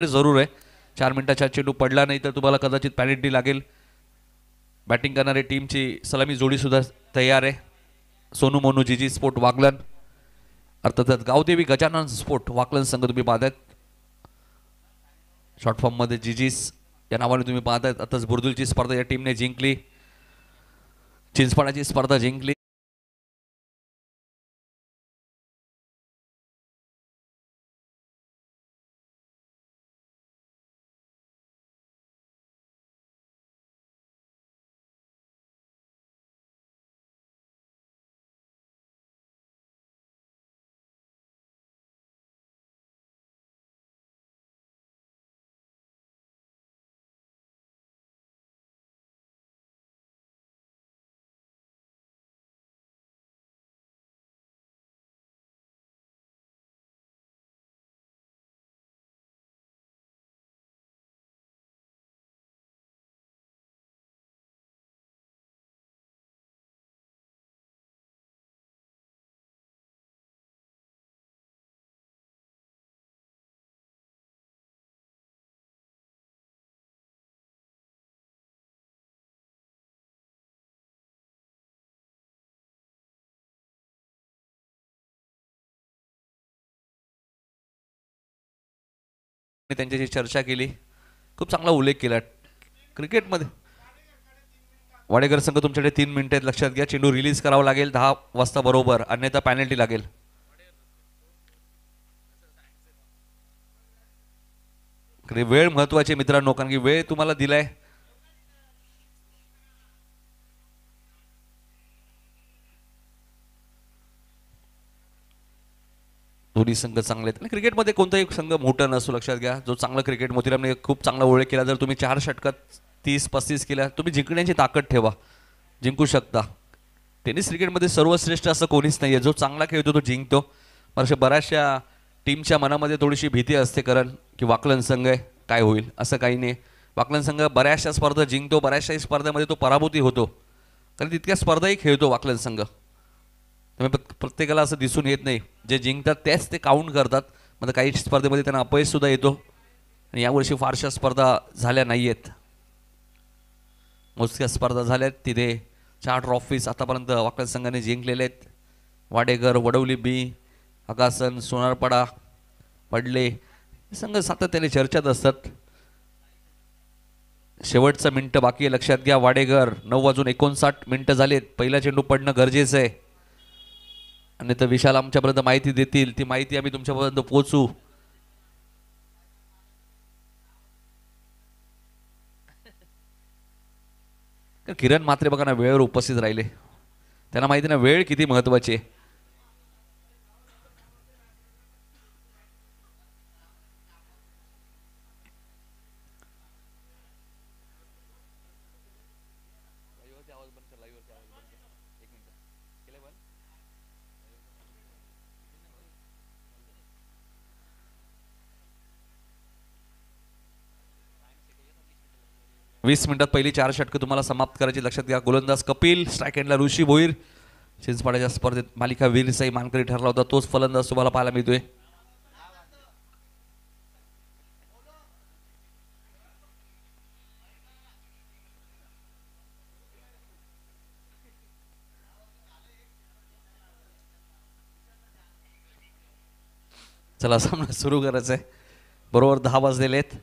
जरूर आहे. 4 मिनिटाच्या चेंडू पडला नाही तर तुम्हाला कदाचित पेनल्टी लागेल. बॅटिंग करणारी टीमची सलामी जोडी सुद्धा तयार आहे. सोनू मोनू जीजी स्पोर्ट वाकलन, अर्थातच गावदेवी गजानन स्पोर्ट वाकलन संघ तुम्ही पाहतायत. शॉर्ट फॉर्म मध्ये जीजीस या नावाने तुम्ही पाहतायत. आताच बुर्दुलची स्पर्धा या टीमने जिंकली, चिंचपाडाची स्पर्धा जिंकली. त्यांच्याशी चर्चा केली, खूप चांगला उल्लेख केला क्रिकेटमध्ये. वाडेकर संघ तुमच्याकडे 3 मिनिटं आहेत, लक्षात घ्या. चेंडू रिलीज करावा लागेल 10 वाजता बरोबर, अन्यथा पेनल्टी लागेल. वेळ महत्वाची मित्रांनो, कारण की वेळ तुम्हाला दिलाय. दोन्ही संघ चांगले आहेत. क्रिकेटमध्ये कोणताही संघ मोठा नसतो, लक्षात घ्या. जो चांगला क्रिकेट मोतीरामने खूप चांगला उल्लेख केला. जर तुम्ही 4 षटकात 30-35 केल्या, तुम्ही जिंकण्याची ताकद ठेवा, जिंकू शकता. टेनिस क्रिकेटमध्ये सर्वश्रेष्ठ असं कोणीच नाहीये. जो चांगला खेळतो तो जिंकतो. अशा बऱ्याचशा टीमच्या मनामध्ये थोडीशी भीती असते, कारण की वाकलन संघ आहे, काय होईल. असं काही नाही. वाकलन संघ बऱ्याचशा स्पर्धा जिंकतो, बऱ्याचशा स्पर्धेमध्ये तो पराभूती होतो, कारण तितक्या स्पर्धाही खेळतो वाकलन संघ. त्यामुळे प्रत्येकाला असं दिसून येत नाही. जे जिंकतात तेच ते काउंट करतात. मग काही स्पर्धेमध्ये त्यांना अपयश सुद्धा येतो. आणि यावर्षी फारशा स्पर्धा झाल्या नाही आहेत, मोजक्या स्पर्धा झाल्यात. तिथे 4 ट्रॉफीज आतापर्यंत वाकलन संघाने जिंकलेले आहेत. वाडेकर, वडवली बी, अगासन, सोनारपाडा, पडले संघ सातत्याने चर्चेत असतात. शेवटचं मिनिट बाकी आहे, लक्षात घ्या. वाडेकर 9:59 मिनिटं झालेत. पहिला चेंडू पडणं गरजेचं आहे, आणि तर विशाल आमच्यापर्यंत माहिती देतील, ती माहिती आम्ही तुमच्यापर्यंत पोहोचू. किरण मात्रे बघा ना, वेळेवर उपस्थित राहिले. त्यांना माहिती ना वेळ किती महत्वाची आहे. वीस मिनिटात पहिली 4 षटकं तुम्हाला समाप्त करायची, लक्षात घ्या. गोलंदाज कपिल, स्ट्राईक एंडला ऋषी भोईर. चिंचपाड्याच्या स्पर्धेत मालिका वीरसाई मानकरी ठरला होता, तोच फलंदाज तुम्हाला पाहायला मिळतोय. चला, सामना सुरू करायचा आहे. बरोबर 10 वाजलेले आहेत.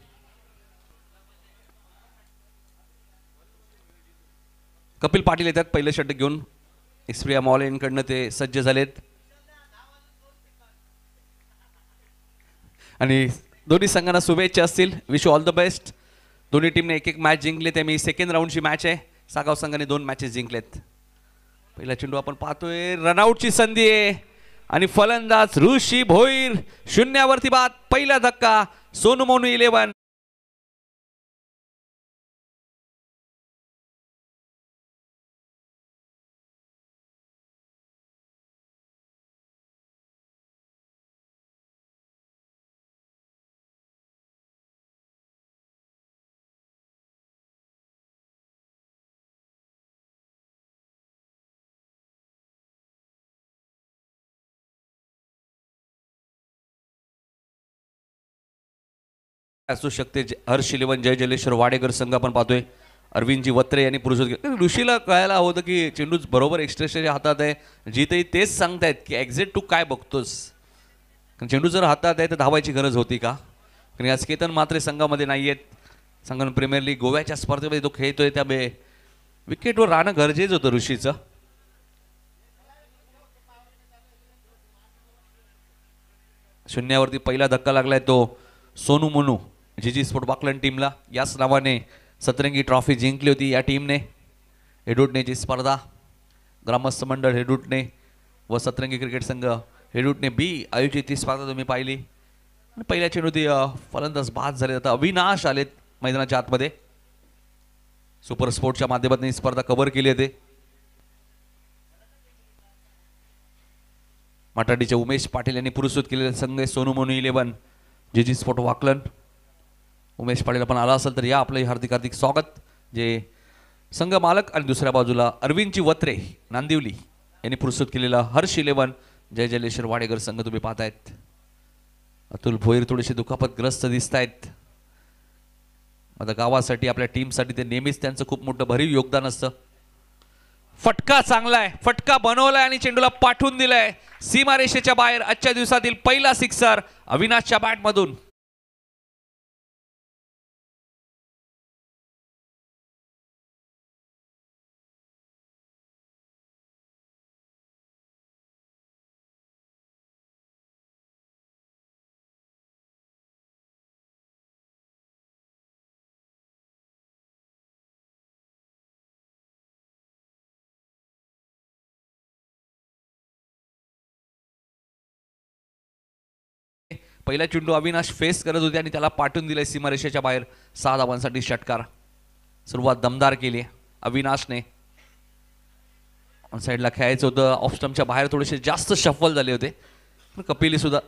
कपिल पाटील येतात पहिलं षटक घेऊन. एक्सप्रिया मॉलेनकडनं ते सज्ज झालेत. आणि दोन्ही संघांना शुभेच्छा असतील. Wish all the best. दोन्ही टीमने एक मॅच जिंकले. त्यामुळे सेकंड राऊंडची मॅच आहे. सागाव संघाने 2 मॅचेस जिंकलेत. पहिला चेंडू आपण पाहतोय, रनआउटची संधी आहे, आणि फलंदाज ऋषी भोईर. शून्यावरती बाद. पहिला धक्का. सोनू मोनू 11. असू शकते. हर्ष इलेव्हन जय जलेश्वर वाडेकर संघ आपण पाहतोय. अरविंदजी वत्रे यांनी पुरुष ऋषीला कळायला होतं की चेंडू बरोबर एक्स्ट्रेसच्या हातात आहे. जिथेही तेच सांगतायत की एक्झिट टू काय बघतोस, कारण चेंडू जर हातात आहे तर धावायची गरज होती का. कारण आज केतन मात्रे संघामध्ये नाही आहेत. संगम प्रीमियर लीग गोव्याच्या स्पर्धेमध्ये तो खेळतोय, त्यामुळे विकेटवर राहणं गरजेचं होतं ऋषीचं. शून्यावरती पहिला धक्का लागलाय तो सोनू मोनू जीजी स्पोर्ट बाकलन टीमला. याच नावाने सतरंगी ट्रॉफी जिंकली होती या टीमने. हेडूटनेची स्पर्धा ग्रामस्थ मंडळ हेडूटने व सतरंगी क्रिकेट संघ हेडूटने बी आयोजित ती स्पर्धा तुम्ही पाहिली. आणि पहिल्या चेंडूती फलंदाज बाद झाले. आता अविनाश आलेत मैदानाच्या आतमध्ये. सुपर स्पोर्टच्या माध्यमातून ही स्पर्धा कव्हर केली होती. माटाडीचे उमेश पाटील यांनी पुरस्कृत केलेले संघ सोनू मोनू इलेव्हन जीजी स्पोर्ट वाकलन. उमेश पाटील आपण आला असेल तर या आपलं हार्दिक हार्दिक स्वागत. जे संघ मालक आणि दुसऱ्या बाजूला अरविंदजी वत्रे नांदिवली यांनी पुरस्कृत केलेला हर्ष इलेव्हन जय जलेश्वर वाडेकर संघ तुम्ही पाहतायत. अतुल भोईर थोडेसे दुखापतग्रस्त दिसत आहेत. आता गावासाठी आपल्या टीमसाठी ते नेहमीच त्यांचं खूप मोठं भरीव योगदान असतं. फटका चांगला आहे, फटका बनवलाय आणि चेंडूला पाठवून दिलाय सीमारेषेच्या बाहेर. आजच्या दिवसातील पहिला सिक्सर अविनाशच्या बॅटमधून. पहिला चेंडू अविनाश फेस करत होते आणि त्याला पाठवून दिले सीमारेषेच्या बाहेर. 6 धावांसाठी षटकार. सुरुवात दमदार केली अविनाशने. ऑन साईडला खेळायचं होतं. ऑफ स्टंपच्या बाहेर थोडेसे जास्त शफल झाले होते. कपिली सुद्धा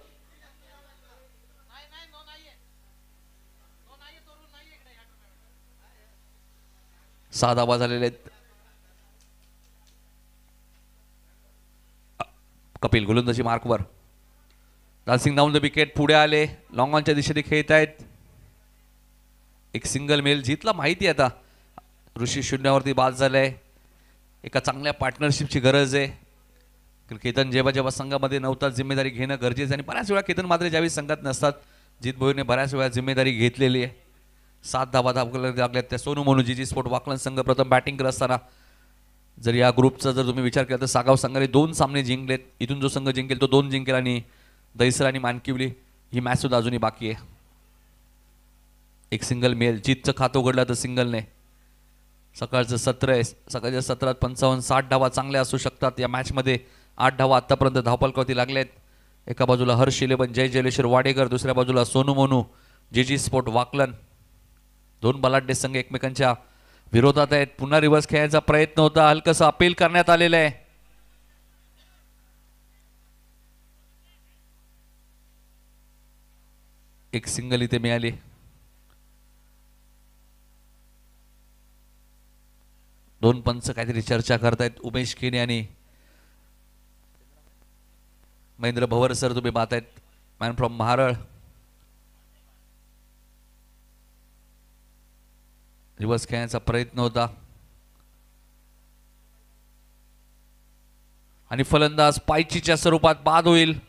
सहा धावा झालेले आहेत. कपिल गोलंदाजी मार्कवर. दालसिंग डाऊन द विकेट. पुढे आले. लॉंग ऑनच्या दिशेने खेळत आहेत. एक सिंगल मेल जितला माहिती आता. ऋषी शून्यावरती बाद झालाय. एका चांगल्या पार्टनरशिपची गरज आहे. केतन जेव्हा जेव्हा संघामध्ये नव्हता जिम्मेदारी घेणं गरजेचं. आणि बऱ्याच वेळा केतन मात्र ज्यावेळी संघात नसतात जित भोईरने बऱ्याच वेळा जिम्मेदारी घेतलेली आहे. 7 धावा लागल्यात त्या सोनू मोनू जीजी स्पोर्ट वाकलन संघ प्रथम बॅटिंग करत असताना. जर या ग्रुपचा जर तुम्ही विचार केला तर सागाव संघाने 2 सामने जिंकलेत. इथून जो संघ जिंकेल तो 2 जिंकेल. आणि दहिसर आणि मानकिवली ही मॅच सुद्धा अजूनही बाकी आहे. एक सिंगल मेल. जीतचं खातं उघडलं तर सिंगलने. सकाळचं सत्र आहे. सकाळच्या सत्रात 55-60 धावा चांगल्या असू शकतात. या मॅचमध्ये 8 धावा आतापर्यंत धावपलकावरती लागलेत. एका बाजूला हर्ष इलेव्हन जय जलेश्वर वाडेकर, दुसऱ्या बाजूला सोनू मोनू जीजी स्पोर्ट वाकलन. 2 बलाढ्य संघ एकमेकांच्या विरोधात आहेत. पुन्हा रिव्हर्स खेळायचा प्रयत्न होता. हलकंसं अपील करण्यात आलेलं आहे. एक सिंगल इथे मिळाली. दोन पंच काहीतरी चर्चा करतायत. उमेश केने आणि महेंद्र भवर सर तुम्ही पाहतायत. Man from Maharal. रिव्हर्स खेळण्याचा प्रयत्न होता आणि फलंदाज पायचीच्या स्वरूपात बाद होईल.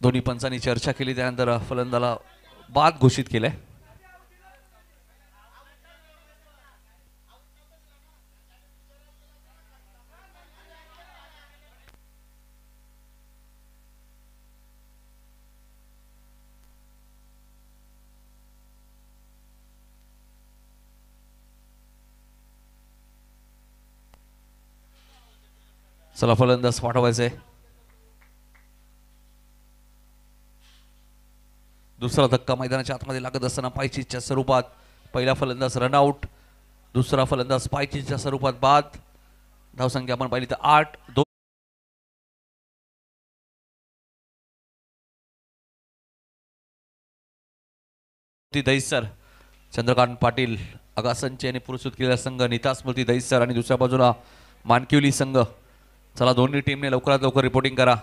दोन्ही पंचांनी चर्चा केली. त्यानंतर फलंदाला बाद घोषित केलंय. चला फलंदाज पाठवायचंय. दुसरा धक्का मैदानाच्या आतमध्ये लागत असताना पायचीच्या स्वरूपात पहिला फलंदाज रनआउट, दुसरा फलंदाज पायचीच्या स्वरूपात बाद. धावसंख्या आपण पाहिली तर 8-2. दहिसर चंद्रकांत पाटील आगासंचे यांनी पुरस्कृत केलेला संघ नीता स्मृती दहिसर आणि दुसऱ्या बाजूला मानकिवली संघ. चला दोन्ही टीमने लवकरात लवकर रिपोर्टिंग करा.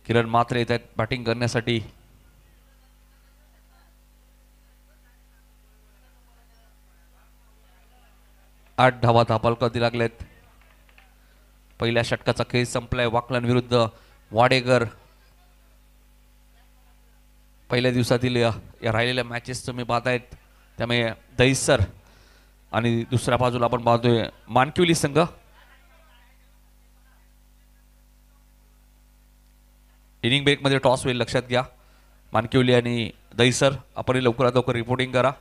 किरण मात्रे येत आहेत बॅटिंग करण्यासाठी. आठ धावा धापालकरती लागलेत. पहिल्या षटकाचा खेळ संपलाय. वाकलन विरुद्ध वाडेकर. पहिल्या दिवसातील या राहिलेल्या मॅचेस तुम्ही पाहतायत. त्यामुळे दहिसर आणि दुसऱ्या बाजूला आपण पाहतोय मानकिवली संघ. इनिंग ब्रेक मध्ये टॉस होईल, लक्षात घ्या. मानकिवली आणि दहिसर आपण लवकरात लवकर रिपोर्टिंग करा.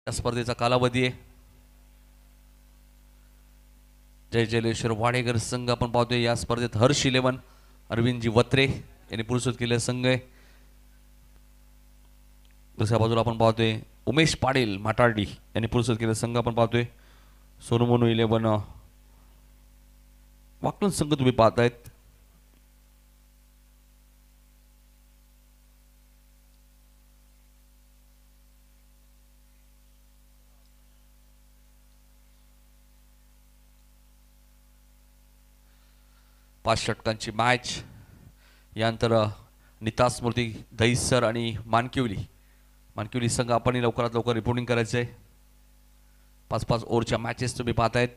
या स्पर्धेचा कालावधी आहे. जय जलेश्वर वाडेकर संघ आपण पाहतोय या स्पर्धेत. हर्ष 11 अरविंदजी वत्रे यांनी पुरस्कृत केलेला संघ आहे. दुसऱ्या बाजूला आपण पाहतोय उमेश पाटील माटार्डी यांनी पुरस्कृत केलेला संघ आपण पाहतोय. सोनू मोनू 11 वाकलन संघ तुम्ही पाहतायत. पाच षटकांची मॅच. यानंतर निता स्मृती दहिसर आणि मानकिवली संघ आपण लवकरात लवकर रिपोर्टिंग करायचं आहे. 5-5 ओव्हरच्या मॅचेस तुम्ही पाहतायत.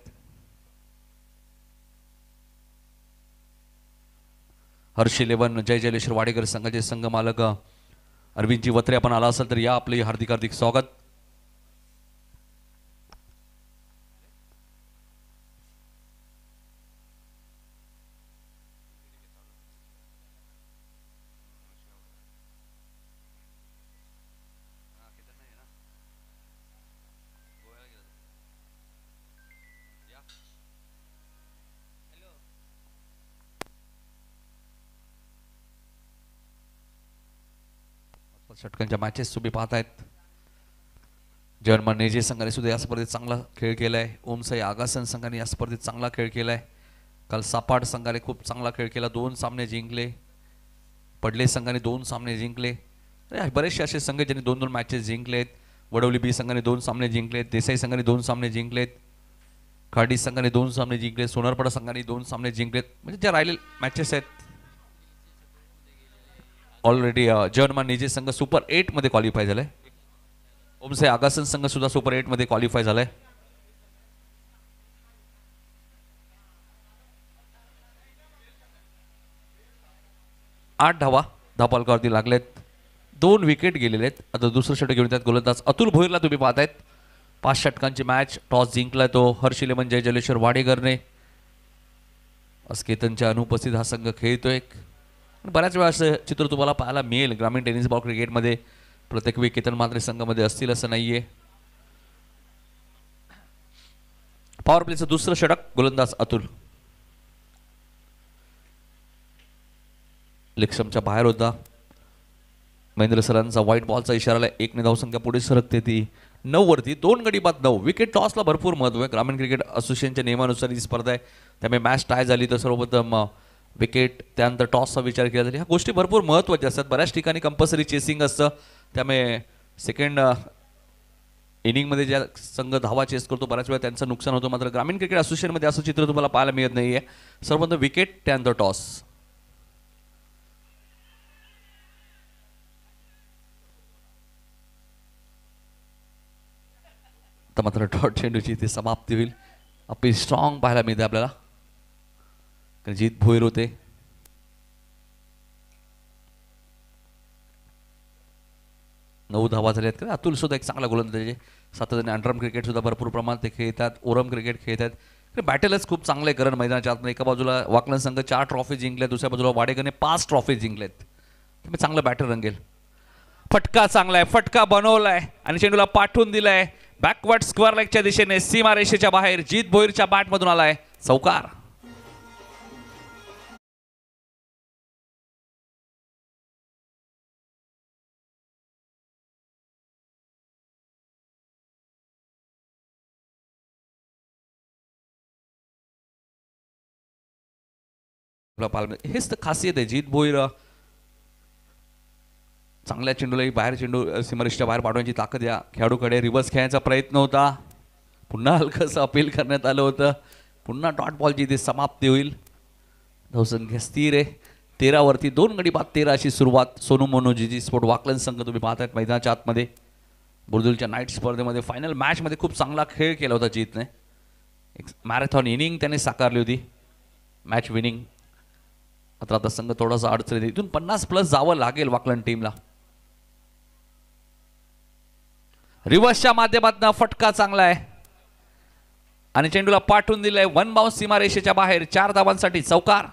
हर्ष 11 जय जयलेश्वर वाडेकर संघाचे संघ मालक अरविंदजी वत्रे आपण आला असेल तर या, आपले हार्दिक हार्दिक स्वागत. षटकांच्या मॅचेस तुम्ही पाहतायत. जर्मन नेजे संघाने सुद्धा या स्पर्धेत चांगला खेळ केलाय. ओमसाई आगासन संघाने या स्पर्धेत चांगला खेळ केलाय. काल सापाड संघाने खूप चांगला खेळ केला, 2 सामने जिंकले. पडले संघाने 2 सामने जिंकले. बरेचसे असे संघ ज्यांनी 2-2 मॅचेस जिंकलेत. वडवली बी संघाने 2 सामने जिंकलेत. देसाई संघाने 2 सामने जिंकलेत. खाडी संघाने 2 सामने जिंकलेत. सोनारपाडा संघाने 2 सामने जिंकलेत. म्हणजे ज्या राहिलेले मॅचेस आहेत ऑलरेडी जर्मन नेजे संघ सुपर 8 मध्ये क्वालिफाय झालाय. ओमसाई आगासन संघ सुद्धा सुपर 8 मध्ये क्वालिफाय झालाय. 8 धावा धापालकावरती लागलेत. 2 विकेट गेलेले आहेत. आता दुसरं षटक घेऊन त्यात गोलंदाज अतुल भोईरला तुम्ही पाहतायत. 5 षटकांची मॅच. टॉस जिंकलाय तो हर्ष 11 जय जलेश्वर वाडेकरने. अस्केतनच्या अनुपस्थित हा संघ खेळतोय. बऱ्याच वेळा असं चित्र तुम्हाला पाहायला मिळेल ग्रामीण टेनिस बॉल क्रिकेटमध्ये. प्रत्येक वेळी केतन मात्रे संघामध्ये असतील असं नाहीये. पॉवर प्लेचं दुसरं षटक. गोलंदाज अतुल लेक्समच्या बाहेर होता. महेंद्र सरांचा व्हाईट बॉलचा इशारा. 1 ने धावसंख्या पुढे सरकते ती 9 वरती. 2 गडी बाद 9. विकेट टॉसला भरपूर महत्व आहे. ग्रामीण क्रिकेट असोसिएशनच्या नियमानुसार ही स्पर्धा आहे. त्यामुळे मॅच टाय झाली तर सर्वप्रथम विकेट, त्यानंतर टॉसचा विचार केला तरी ह्या गोष्टी भरपूर महत्त्वाच्या असतात. बऱ्याच ठिकाणी कंपल्सरी चेसिंग असतं. त्यामुळे सेकंड इनिंगमध्ये ज्या संघ धावा चेस करतो बऱ्याच वेळा त्यांचं नुकसान होतं. मात्र ग्रामीण क्रिकेट असोसिएशनमध्ये असं चित्र तुम्हाला पाहायला मिळत नाही आहे. सर्वप्रथम विकेट, त्यानंतर टॉस. तर मात्र डॉट चेंडूची ती समाप्ती होईल. आपली स्ट्रॉंग पाहायला मिळते आपल्याला. जीत भोईर होते. नऊ धावा झाल्यात का. अतुल सुद्धा एक चांगला गोलंदाज आहे. सातत्याने अंडरम क्रिकेट सुद्धा भरपूर प्रमाणात ते खेळतात. ओरम क्रिकेट खेळतात. बॅटलच खूप चांगले करण मैदानाच्या आतमध्ये. एका बाजूला वाकलन संघ 4 ट्रॉफी जिंकल्या, दुसऱ्या बाजूला वाडेकरने 5 ट्रॉफी जिंकल्यात. त्यामुळे चांगलं बॅटर रंगेल. फटका चांगला आहे. फटका बनवलाय आणि चेंडूला पाठवून दिलाय बॅकवर्ड स्क्वेअर लेगच्या दिशेने. सीमारेषेच्या बाहेर जीत भोईरच्या बॅटमधून आलाय चौकार. हेच तर खासियत आहे. जीत भोईर चांगल्या चेंडूलाही बाहेर चेंडू सीमारेषेच्या बाहेर पाठवण्याची ताकद या खेळाडूकडे. रिव्हर्स खेळण्याचा प्रयत्न होता. पुन्हा हलकंसं अपील करण्यात आलं होतं. पुन्हा डॉट बॉलची इथे समाप्ती होईल. धावसंख्या स्थिर आहे 13 वरती. 2 गडी बाद 13 अशी सुरुवात. सोनू मोनू जीजी स्पोर्ट वाकलन संघ तुम्ही पाहतायत मैदानाच्या आतमध्ये. बुर्दुलच्या नाईट स्पर्धेमध्ये फायनल मॅचमध्ये खूप चांगला खेळ केला होता जीतने. एक मॅरेथॉन इनिंग त्याने साकारली होती, मॅच विनिंग. मात्र आता संघ थोडासा अडचणीत. इथून 50+ जावं लागेल वाकलन टीमला. रिव्हर्सच्या माध्यमातून फटका चांगला आहे आणि चेंडूला पाठवून दिलंय 1 बाउन्स सीमारेषेच्या बाहेर. 4 धावांसाठी चौकार.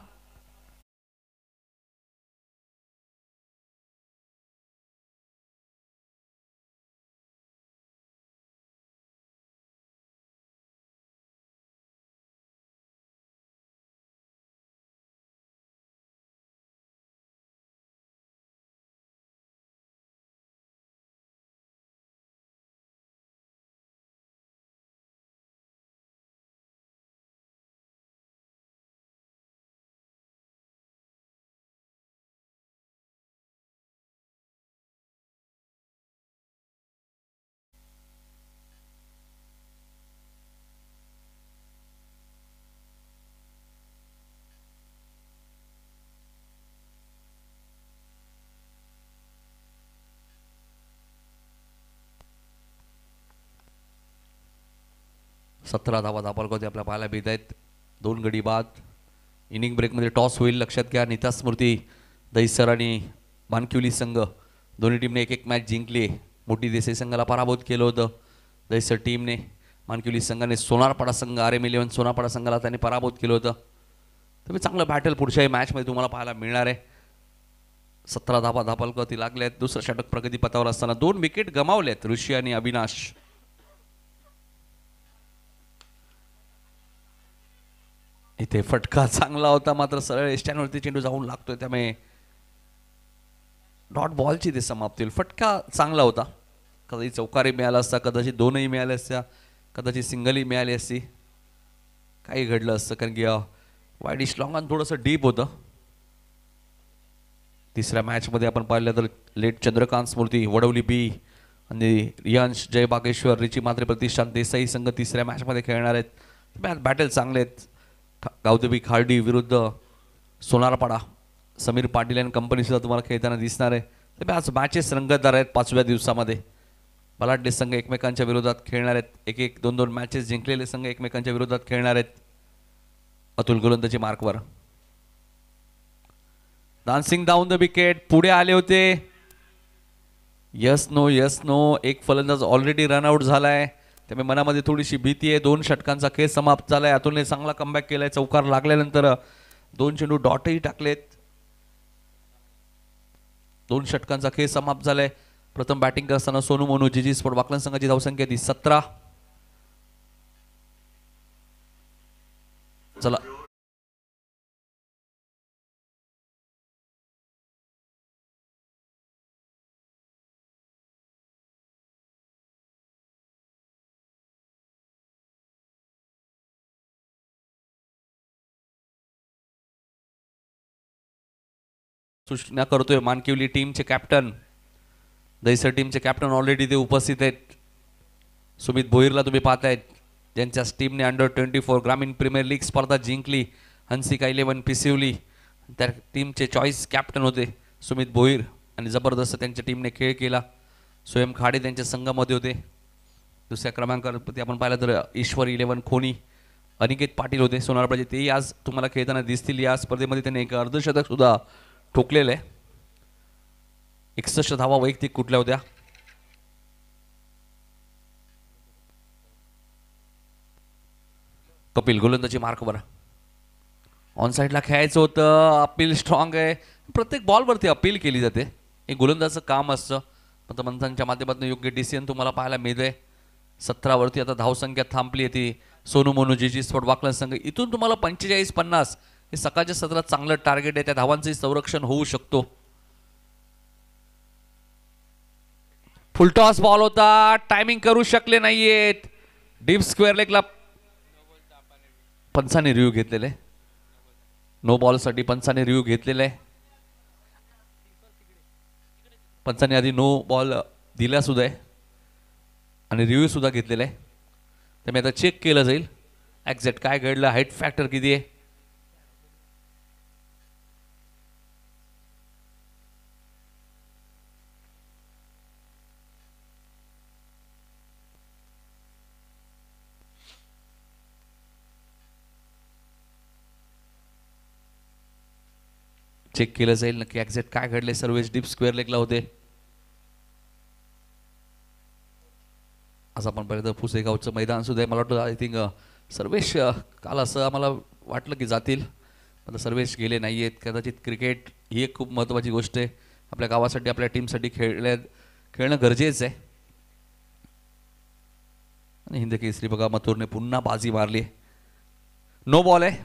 17 धावा धापालकावरती आपल्या पाहायला मिळत आहेत. 2 गडी बाद. इनिंग ब्रेकमध्ये टॉस होईल, लक्षात घ्या. नीता स्मृती दहिसर आणि मानकिवली संघ दोन्ही टीमने एक एक मॅच जिंकली. मोठी देसाई संघाला पराभूत केलं होतं दहिसर टीमने. मानकिवली संघाने सोनारपाडा संघ RM11 सोनारपाडा संघाला त्यांनी पराभूत केलं होतं. तुम्ही चांगलं बॅटल पुढच्याही मॅचमध्ये तुम्हाला पाहायला मिळणार आहे. 17 धावा धापालकावरती लागले आहेत. दुसरं षटक प्रगतीपथावर असताना 2 विकेट गमावलेत ऋषी आणि अविनाश. इथे फटका चांगला होता, मात्र सरळ स्टँडवरती चेंडू जाऊन लागतोय, त्यामुळे डॉट बॉलची ते समाप्ती होईल. फटका चांगला होता. कदाचित चौकारी मिळाला असता, कदाचित 2ही मिळाल्या असत्या, कदाचित सिंगलही मिळाली असती, काही घडलं असतं. कारण की वाईडिश लॉंग आणि थोडंसं डीप होतं. तिसऱ्या मॅचमध्ये आपण पाहिलं तर लेट चंद्रकांत स्मृती वडवली बी आणि यंश जय बागेश्वर रिची मात्रे प्रतिष्ठान देसाई संघ तिसऱ्या मॅचमध्ये खेळणार आहेत. मॅच बॅटल चांगले आहेत. गावदेवी खार्डी विरुद्ध सोनारपाडा समीर पाटील आणि कंपनीसुद्धा तुम्हाला खेळताना दिसणार आहे. ते आज मॅचेस रंगतदार आहेत. 5व्या दिवसामध्ये बलाढ्य संघ एकमेकांच्या विरोधात खेळणार आहेत. 1-1 2-2 मॅचेस जिंकलेले संघ एकमेकांच्या विरोधात खेळणार आहेत. अतुल गोलंदाजी मार्कवर. डान्सिंग डाऊन द विकेट पुढे आले होते. यस नो एक फलंदाज ऑलरेडी रनआउट झालाय, त्यामुळे मनामध्ये थोडीशी भीती आहे. 2 षटकांचा खेळ समाप्त झालाय. अतुलने चांगला कमबॅक केलाय. चौकार लागल्यानंतर 2 चेंडू डॉटही टाकलेत. 2 षटकांचा खेळ समाप्त झालाय. प्रथम बॅटिंग करताना सोनू मोनू जीजी स्पोर्ट वाकलन संघाची धावसंख्या ती 17. चला सूचना करतोय मानकिवली टीमचे कॅप्टन, दहिसर टीमचे कॅप्टन ऑलरेडी ते उपस्थित आहेत. सुमित भोईरला तुम्ही पाहतायत, ज्यांच्या टीमने अंडर-24 ग्रामीण प्रीमियर लीग स्पर्धा जिंकली. हंसिका 11 पिसिवली त्या टीमचे चॉईस कॅप्टन होते सुमित भोईर आणि जबरदस्त त्यांच्या टीमने खेळ केला. स्वयं खाडे त्यांच्या संघामध्ये होते. दुसऱ्या क्रमांकावरती आपण पाहिलं तर ईश्वर 11 खोनी अनिकेत पाटील होते सोनारपाडे. तेही आज तुम्हाला खेळताना दिसतील. या स्पर्धेमध्ये त्यांनी एक अर्धशतक सुद्धा ठोकलेलं आहे. 61 धावा वैयक्तिक कुठल्या होत्या. कपिल गोलंदाजी मार्कवर. ऑन साईडला खेळायचं होतं. अपील स्ट्रॉंग आहे. प्रत्येक बॉलवरती अपील केली जाते. हे गोलंदाजचं काम असतं. पंतप्रधानांच्या माध्यमातून योग्य डिसिजन तुम्हाला पाहायला मिळतंय. 17 वरती आता धावसंख्या थांबली आहे ती सोनू मोनू जीजी स्पोर्ट वाकलन संघ. इथून तुम्हाला 45-50 हे सकाळच्या सत्रात चांगलं टार्गेट आहे. त्या धावांचंही संरक्षण होऊ शकतो. फुलटॉस बॉल होता. टायमिंग करू शकले नाहीयेत. डीप स्क्वेअर लेगला पंचाने रिव्ह्यू घेतलेले. नो बॉलसाठी पंचाने रिव्ह्यू घेतलेला आहे. पंचाने आधी नो बॉल दिला सुद्धा आहे आणि रिव्ह्यू सुद्धा घेतलेला आहे. त्यामुळे आता चेक केलं जाईल एक्झॅक्ट काय घडलं, हाईट फॅक्टर किती आहे. चेक केलं जाईल नक्की एक्झॅक्ट काय घडले. सर्वेश डीप स्क्वेअर लेगला होते. असं आपण पाहिलं तर पुसेगावचं मैदान सुद्धा आहे. मला वाटतं आय थिंक सर्वेश काल असं आम्हाला वाटलं की जातील, पण सर्वेश गेले नाही आहेत. कदाचित क्रिकेट ही एक खूप महत्त्वाची गोष्ट आहे. आपल्या गावासाठी आपल्या टीमसाठी खेळणं गरजेचं आहे. आणि हिंद केसरी बघा मथुरने पुन्हा बाजी मारली. नो बॉल आहे,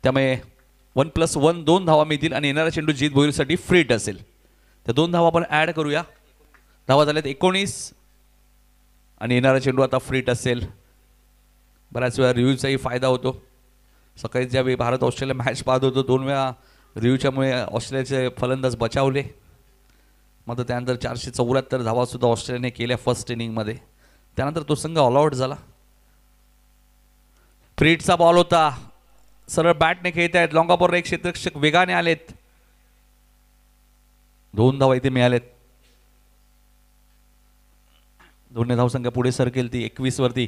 त्यामुळे 1+1 2 धावा मिळतील आणि येणारा चेंडू जीत भोईरसाठी फ्रीट असेल. त्या 2 धावा आपण ॲड करूया. धावा झाल्यात 19 आणि येणारा चेंडू आता फ्रीट असेल. बऱ्याच वेळा रिव्ह्यूचाही फायदा होतो. सकाळी ज्यावेळी भारत ऑस्ट्रेलिया मॅच पाहत होतो 2 वेळा रिव्ह्यूच्यामुळे ऑस्ट्रेलियाचे फलंदाज बचावले. मात्र त्यानंतर 474 धावासुद्धा ऑस्ट्रेलियाने केल्या फर्स्ट इनिंगमध्ये. त्यानंतर तो संघ ऑल आउट झाला. फ्रीटचा बॉल होता. सरळ बॅटने खेळत आहेत. लॉंगाबॉर एक क्षेत्ररक्षक वेगाने आलेत. 2 धावा इथे मिळालेत. 2 धावसंख्या पुढे सरकेल ती 21 वरती.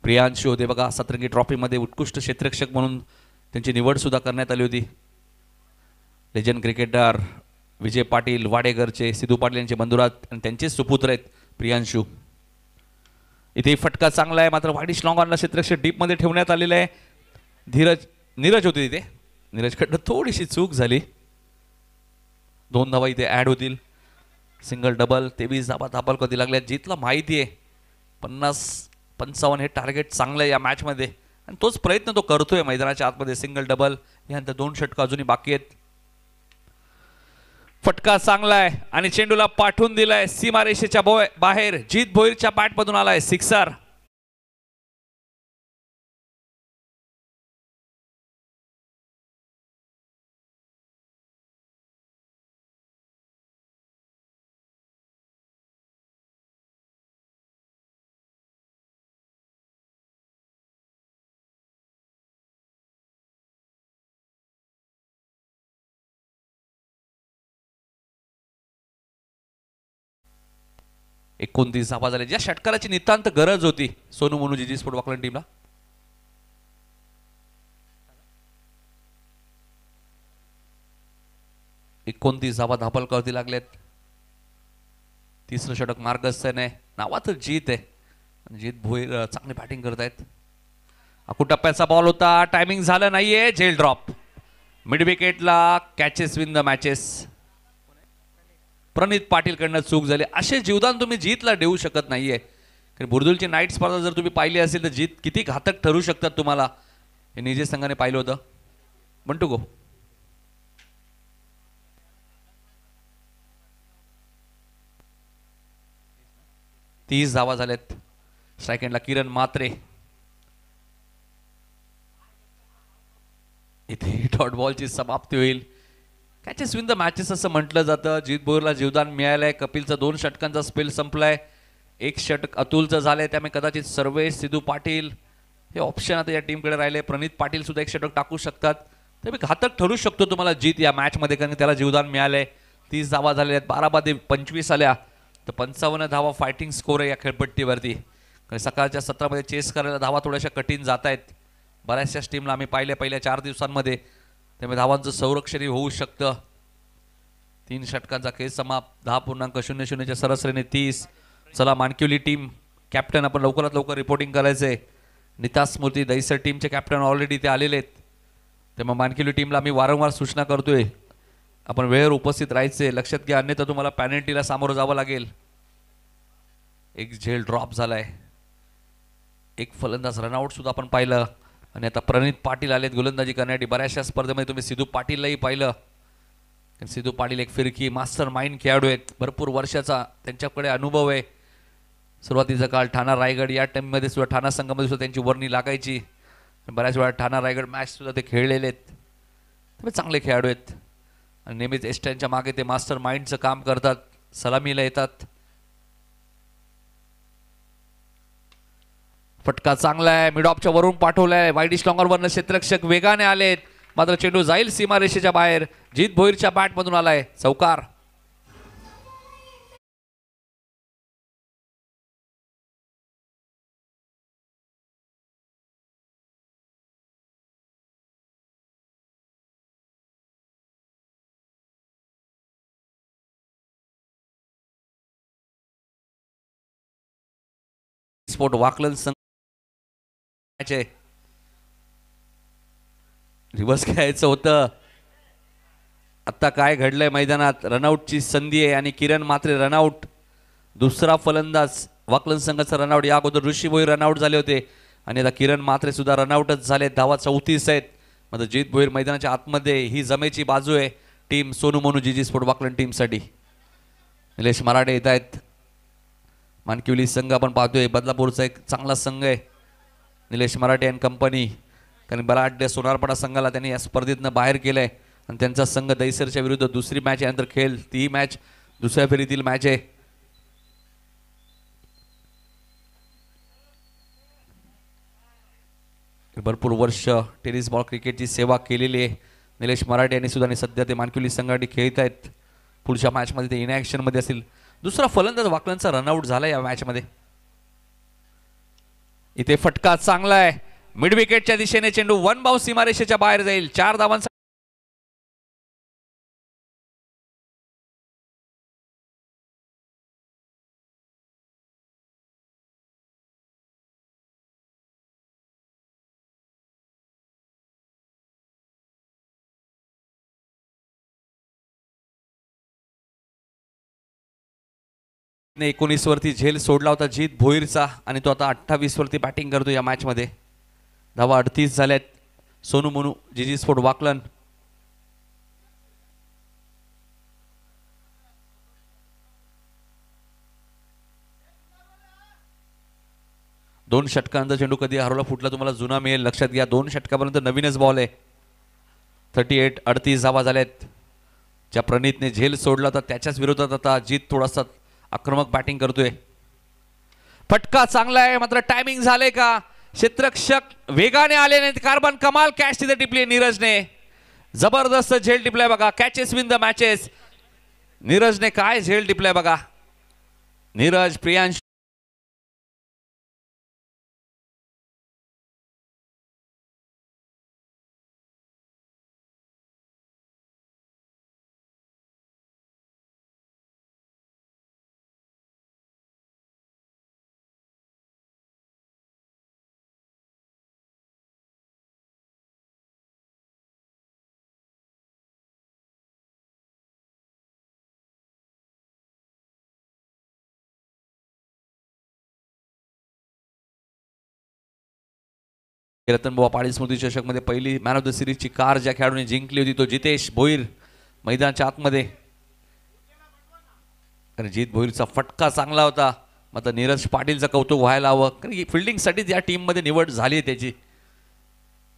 प्रियांशू होते बघा, सतरंगी ट्रॉफीमध्ये उत्कृष्ट क्षेत्ररक्षक म्हणून त्यांची निवड सुद्धा करण्यात आली होती. लेजंड क्रिकेटर विजय पाटील वाडेकरचे, सिद्धू पाटील यांचे बंधुराज आणि त्यांचेच सुपुत्र आहेत प्रियांशू. इथे फटका चांगला आहे, मात्र वाईडिश लॉंग ऑनला क्षेत्ररक्षक डीपमध्ये ठेवण्यात आलेलं आहे. नीरज होते तिथे, नीरजकडनं थोडीशी चूक झाली. 2 धावा इथे ॲड होतील. सिंगल डबल 23 धावा धाबल कधी लागल्या. जीतला माहिती आहे 50-55 हे टार्गेट चांगलं आहे या मॅचमध्ये आणि तोच प्रयत्न तो करतोय मैदानाच्या आतमध्ये. सिंगल डबल यानंतर 2 षटकं अजूनही बाकी आहेत. फटका चांगला आहे आणि चेंडूला पाठवून दिलाय सीमारेषेच्या बाहेर. जीत भोईरच्या बॅटमधून आलाय सिक्सर. एकोणतीस धावा झाले, ज्या षटकाराची नितांत गरज होती सोनू मोनू जीजी स्पोर्ट वाकलन टीमला. एकोणतीस धावा धापल करती लागलेत. तिसरं षटक मार्गस्थान आहे, नावाचं जीत आहे. जीत भोईर चांगली बॅटिंग करत आहेत. अकू टप्प्याचा बॉल होता, टायमिंग झालं नाहीये. झेल ड्रॉप मिड विकेटला. Catches win the matches. Pranit Patil कडनं चूक झाली. असे जीवदान तुम्ही जीतला देऊ शकत नाहीये. कारण बुर्दुलची नाईट स्पर्धा जर तुम्ही पाहिली असेल तर जीत किती घातक ठरू शकतात तुम्हाला हे निजे संघाने पाहिलं होतं. बंटू गो. तीस धावा झाल्यात. स्ट्राईक एंडला किरण मात्रे. इथे डॉट बॉलची समाप्ती होईल. कॅचेस विन द मॅचेस असं म्हटलं जातं. जीत भोईरला जीवदान मिळालंय. कपिलचा 2 षटकांचा स्पेल संपलाय. 1 षटक अतुलचं झालंय. त्यामुळे कदाचित सर्वेश, सिद्धू पाटील हे ऑप्शन आता या टीमकडे राहिले. प्रणित पाटील सुद्धा 1 षटक टाकू शकतात. त्यामुळे घातक ठरू शकतो तुम्हाला जीत या मॅचमध्ये, कारण त्याला जीवदान मिळालंय. 30 धावा झालेल्या आहेत. 12 बाद 25 आल्या तर 55 धावा फायटिंग स्कोर आहे या खेळपट्टीवरती. कारण सकाळच्या सत्रामध्ये चेस करायला धावा थोड्याशा कठीण जात आहेत बऱ्याचशाच टीमला. आम्ही पाहिल्या पहिल्या 4 दिवसांमध्ये. त्यामुळे धावांचं संरक्षणही होऊ शकतं. 3 षटकांचा खेळ समाप्त. 10.00च्या सरासरीने 30. चला मानकिवली टीम कॅप्टन आपण लवकरात लवकर रिपोर्टिंग करायचंय. निता स्मृती दहिसर टीमचे कॅप्टन ऑलरेडी ते आलेले आहेत. त्यामुळे मानकिवली टीमला आम्ही वारंवार सूचना करतोय आपण वेळेवर उपस्थित राहायचे. लक्षात घ्या, अन्यथा तुम्हाला पॅनल्टीला सामोरं जावं लागेल. एक झेल ड्रॉप झालाय. एक फलंदाज रनआउट सुद्धा आपण पाहिलं. आणि आता प्रणित पाटील आलेत गोलंदाजी करण्यासाठी. बऱ्याचशा स्पर्धेमध्ये तुम्ही सिद्धू पाटीललाही पाहिलं. सिद्धू पाटील एक फिरकी मास्टर माइंड खेळाडू आहेत. भरपूर वर्षाचा त्यांच्याकडे अनुभव आहे. सुरुवातीचा काळ ठाणा रायगड या टीममध्ये सुद्धा, ठाणा संघामध्ये सुद्धा त्यांची वर्णी लागायची. बऱ्याच वेळा ठाणा रायगड मॅच सुद्धा ते खेळलेले आहेत. त्यामुळे चांगले खेळाडू आहेत आणि नेहमीच एस्टॅनच्या मागे ते मास्टर माइंडचं काम करतात. सलामीला येतात. फटका चांगला आहे. मिड ऑफच्या वरून पाठवलाय. वाईडिश लॉंगरवरनं क्षेत्ररक्षक वेगाने आलेत, मात्र चेंडू जाईल सीमारेषेच्या बाहेर. जीत भोईरच्या बॅटमधून आलाय चौकार. स्पोर्ट वाकलन संघ रिव्हर्स खेळायचं होतं. आता काय घडलंय मैदानात, रनआउटची संधी आहे आणि किरण मात्रे रनआउट. दुसरा फलंदाज वाकलन संघाचा रनआउट. या अगोदर ऋषी भोईर रनआउट झाले होते आणि आता किरण मात्रे सुद्धा रनआउटच झाले. धावा 34 आहेत. मात्र जीत भोईर मैदानाच्या आतमध्ये. ही जमेची बाजू आहे टीम सोनू मोनू जीजी स्पोर्ट वाकलन टीमसाठी. निलेश मराठे येत आहेत. मानकिवली संघ आपण पाहतोय बदलापूरचा एक चांगला संघ आहे निलेश मराठे अँड कंपनी. कारण बराड सोनारपाडा संघाला त्यांनी या स्पर्धेतनं बाहेर केलंय आणि त्यांचा संघ दहिसरच्या विरुद्ध दुसरी मॅच यानंतर खेळ. ती मॅच दुसऱ्या फेरीतील मॅच आहे. भरपूर वर्ष टेनिस बॉल क्रिकेटची सेवा केलेली आहे निलेश मराठे यांनी सुद्धा. आणि सध्या ते मानकिवली संघासाठी खेळत आहेत. पुढच्या मॅचमध्ये ते इनॅक्शनमध्ये असतील. दुसरा फलंदाज वाकलनचा रनआउट झाला या मॅचमध्ये. इथे फटका चांगला आहे, मिड विकेटच्या दिशेने चेंडू वन बाउन्स सीमारेषेच्या बाहेर जाईल. 4 धावांचा ने 19 वरती झेल सोडला होता जीत भोईरचा आणि तो आता 28 वरती बॅटिंग करतो या मॅच मध्ये. धावा 38 झाल्यात. सोनू मोनू जीजी स्पोर्ट वाकलन. दोन षटकांचा चेंडू कधी हरवला फुटला तुम्हाला जुना मिळेल, लक्षात घ्या. 2 षटकापर्यंत नवीनच बॉल आहे. 38 38 धावा झाल्यात. ज्या प्रणीतने झेल सोडला तर त्याच्याच विरोधात आता जीत थोडासा आक्रमक बॅटिंग करतोय. फटका चांगला आहे मात्र टायमिंग झाले का, क्षेत्ररक्षक वेगाने आले नाहीत. कार्बन कमाल कॅच तिथे टिपली नीरजने. जबरदस्त झेल टिपलाय बघा. Catches win the matches. नीरजने काय झेल टिपलाय बघा. नीरज प्रियांश रतनबुवा पाटील स्मृती चषक मध्ये पहिली मॅन ऑफ द सिरीज ची कार ज्या खेळाडूने जिंकली होती तो जितेश भोईर मैदानाच्या आतमध्ये. कारण जीत भोईरचा फटका चांगला होता. मात्र नीरज पाटीलचं कौतुक व्हायला हवं कारण फिल्डिंग साठी या टीम मध्ये निवड झाली आहे त्याची.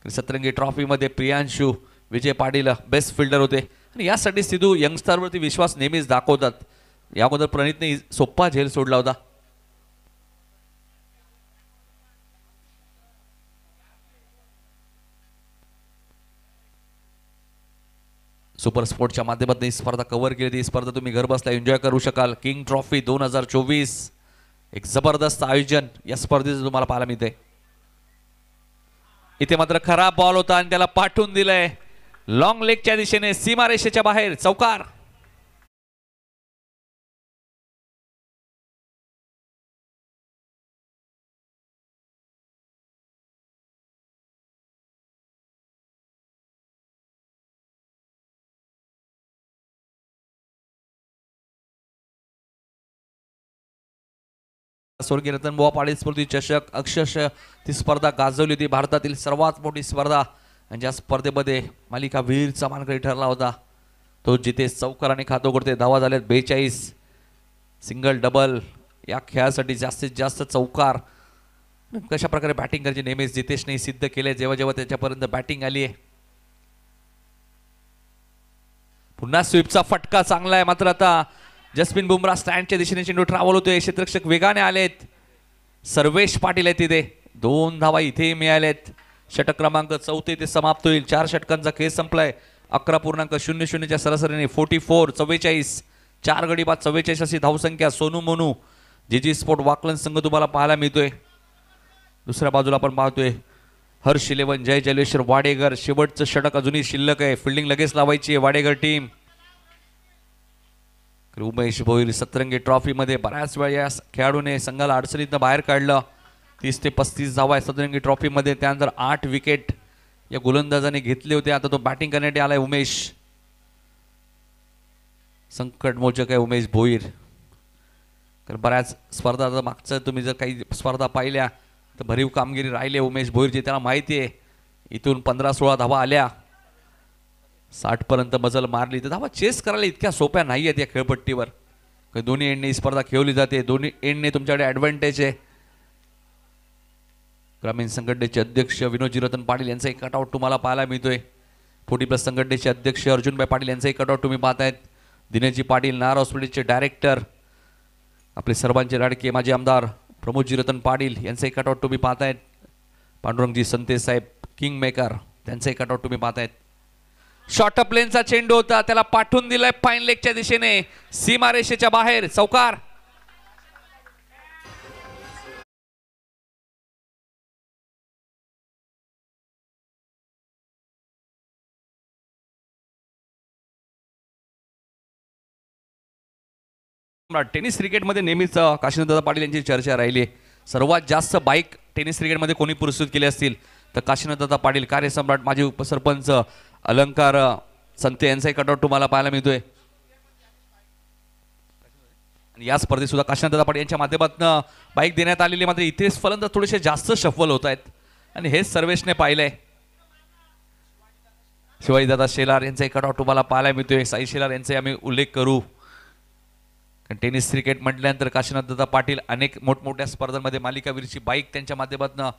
सतरंगी ट्रॉफी मध्ये प्रियांशू विजय पाटील बेस्ट फिल्डर होते आणि यासाठी सिद्धू यंगस्टर वरती विश्वास नेहमीच दाखवतात. या अगोदर प्रणीतने सोप्पा झेल सोडला होता. सुपर स्पोर्टच्या माध्यमातून ही स्पर्धा कव्हर केली. ही स्पर्धा तुम्ही घर बसल्या एन्जॉय करू शकाल. किंग ट्रॉफी 2024 एक जबरदस्त आयोजन या स्पर्धेचं तुम्हाला पाहायला मिळते. इथे मात्र खराब बॉल होता आणि त्याला पाठवून दिलंय लॉंग लेगच्या दिशेने सीमारेषेच्या बाहेर. चौकार. स्वर्गीय रतनबुवा पाटील स्मृती चषक अक्षरशः ती स्पर्धा गाजवली होती. भारतातील सर्वात मोठी स्पर्धा आणि ज्या स्पर्धेमध्ये मालिका वीरचा मानकरी ठरला होता तो जितेश चौकाराने खातो करते. धावा झाल्यात 42. सिंगल डबल या खेळासाठी जास्तीत जास्त चौकार. कशा प्रकारे बॅटिंग करायची नेहमीच जितेशने सिद्ध केले जेव्हा जेव्हा त्याच्यापर्यंत बॅटिंग आली आहे. पुन्हा स्वीपचा फटका चांगला आहे मात्र आता जसप्रीत बुमराह स्टँडच्या दिशेने चेंडू ट्रॅव्हल होतोय. क्षेत्ररक्षक वेगाने आलेत. सर्वेश पाटील आहेत तिथे. 2 धावा इथे मिळाल्यात. षटक क्रमांक 34 ते समाप्त होईल. 4 षटकांचा खेळ संपलाय. 11.00 च्या सरासरीने 44 44 4 गडी बाद 44 अशी धावसंख्या. सोनू मोनू जीजी स्पोर्ट वाकलन संघ तुम्हाला पाहायला मिळतोय. दुसऱ्या बाजूला आपण पाहतोय हर्ष 11 जय जलेश्वर वाडेकर. शेवटचं षटक अजूनही शिल्लक आहे. फिल्डिंग लगेच लावायची आहे वाडेकर टीम. उमेश भोईर सतरंगी ट्रॉफी मध्ये बऱ्याच वेळा या खेळाडूने संघाला अडचणीतनं बाहेर काढलं. 30 ते 35 धावा सतरंगी ट्रॉफी मध्ये. त्यानंतर 8 विकेट या गोलंदाजाने घेतले होते. आता तो बॅटिंग करण्यासाठी आलाय उमेश. संकट मोचक आहे उमेश भोईर. कारण बऱ्याच स्पर्धा मागचं तुम्ही जर काही स्पर्धा पाहिल्या तर भरीव कामगिरी राहिली उमेश भोईरची. त्याला माहिती आहे इथून 15-16 धावा आल्या. 60 पर्यंत मजल मारली तर धावा चेस करायला इतक्या सोप्या नाही आहेत या खेळपट्टीवर. दोन्ही एंडने ही स्पर्धा खेळली जाते. दोन्ही एंडने तुमच्याकडे ॲडव्हान्टेज आहे. ग्रामीण संघटनेचे अध्यक्ष विनोदजी रतन पाटील यांचा एक कटआउट तुम्हाला पाहायला मिळतोय. 40+ संघटनेचे अध्यक्ष अर्जुनभाई पाटील यांचा एक कटआउट तुम्ही पाहतायत. दिनेशजी पाटील नार हॉस्पिटलचे डायरेक्टर आपले सर्वांचे लाडके माजी आमदार प्रमोदजी रतन पाटील यांचा एक कटआउट तुम्ही पाहतायत. पांडुरंगजी संते साहेब किंग मेकर त्यांचा एक कटआउट तुम्ही पाहतायत. शॉर्ट अप लेनचा चेंडू होता त्याला पाठवून दिलाय फाईन लेगच्या दिशेने सीमारेषेच्या बाहेर. चौकार. सम्राट टेनिस क्रिकेटमध्ये नेहमीच काशीनाथदादा पाटील यांची चर्चा राहिली आहे. सर्वात जास्त बाईक टेनिस क्रिकेटमध्ये कोणी पुरस्कृत केले असतील तर काशीनाथदादा पाटील, कार्यसम्राट, माजी उपसरपंच अलंकार संते यांचाही कटआउट तुम्हाला पाहायला मिळतोय. आणि या स्पर्धेत सुद्धा काशीनाथदादा पाटील यांच्या माध्यमातून बाईक देण्यात आलेली. मात्र इथेच फलंदाज थोडेसे जास्त शफल होत आहेत आणि हेच सर्वेशने पाहिलंय. शिवाजीदादा शेलार यांचाही कटआउट तुम्हाला पाहायला मिळतोय. साई शेलार यांचाही आम्ही उल्लेख करू, कारण टेनिस क्रिकेट म्हटल्यानंतर काशीनाथदादा पाटील अनेक मोठमोठ्या स्पर्धांमध्ये मालिकावीरची बाईक त्यांच्या माध्यमातून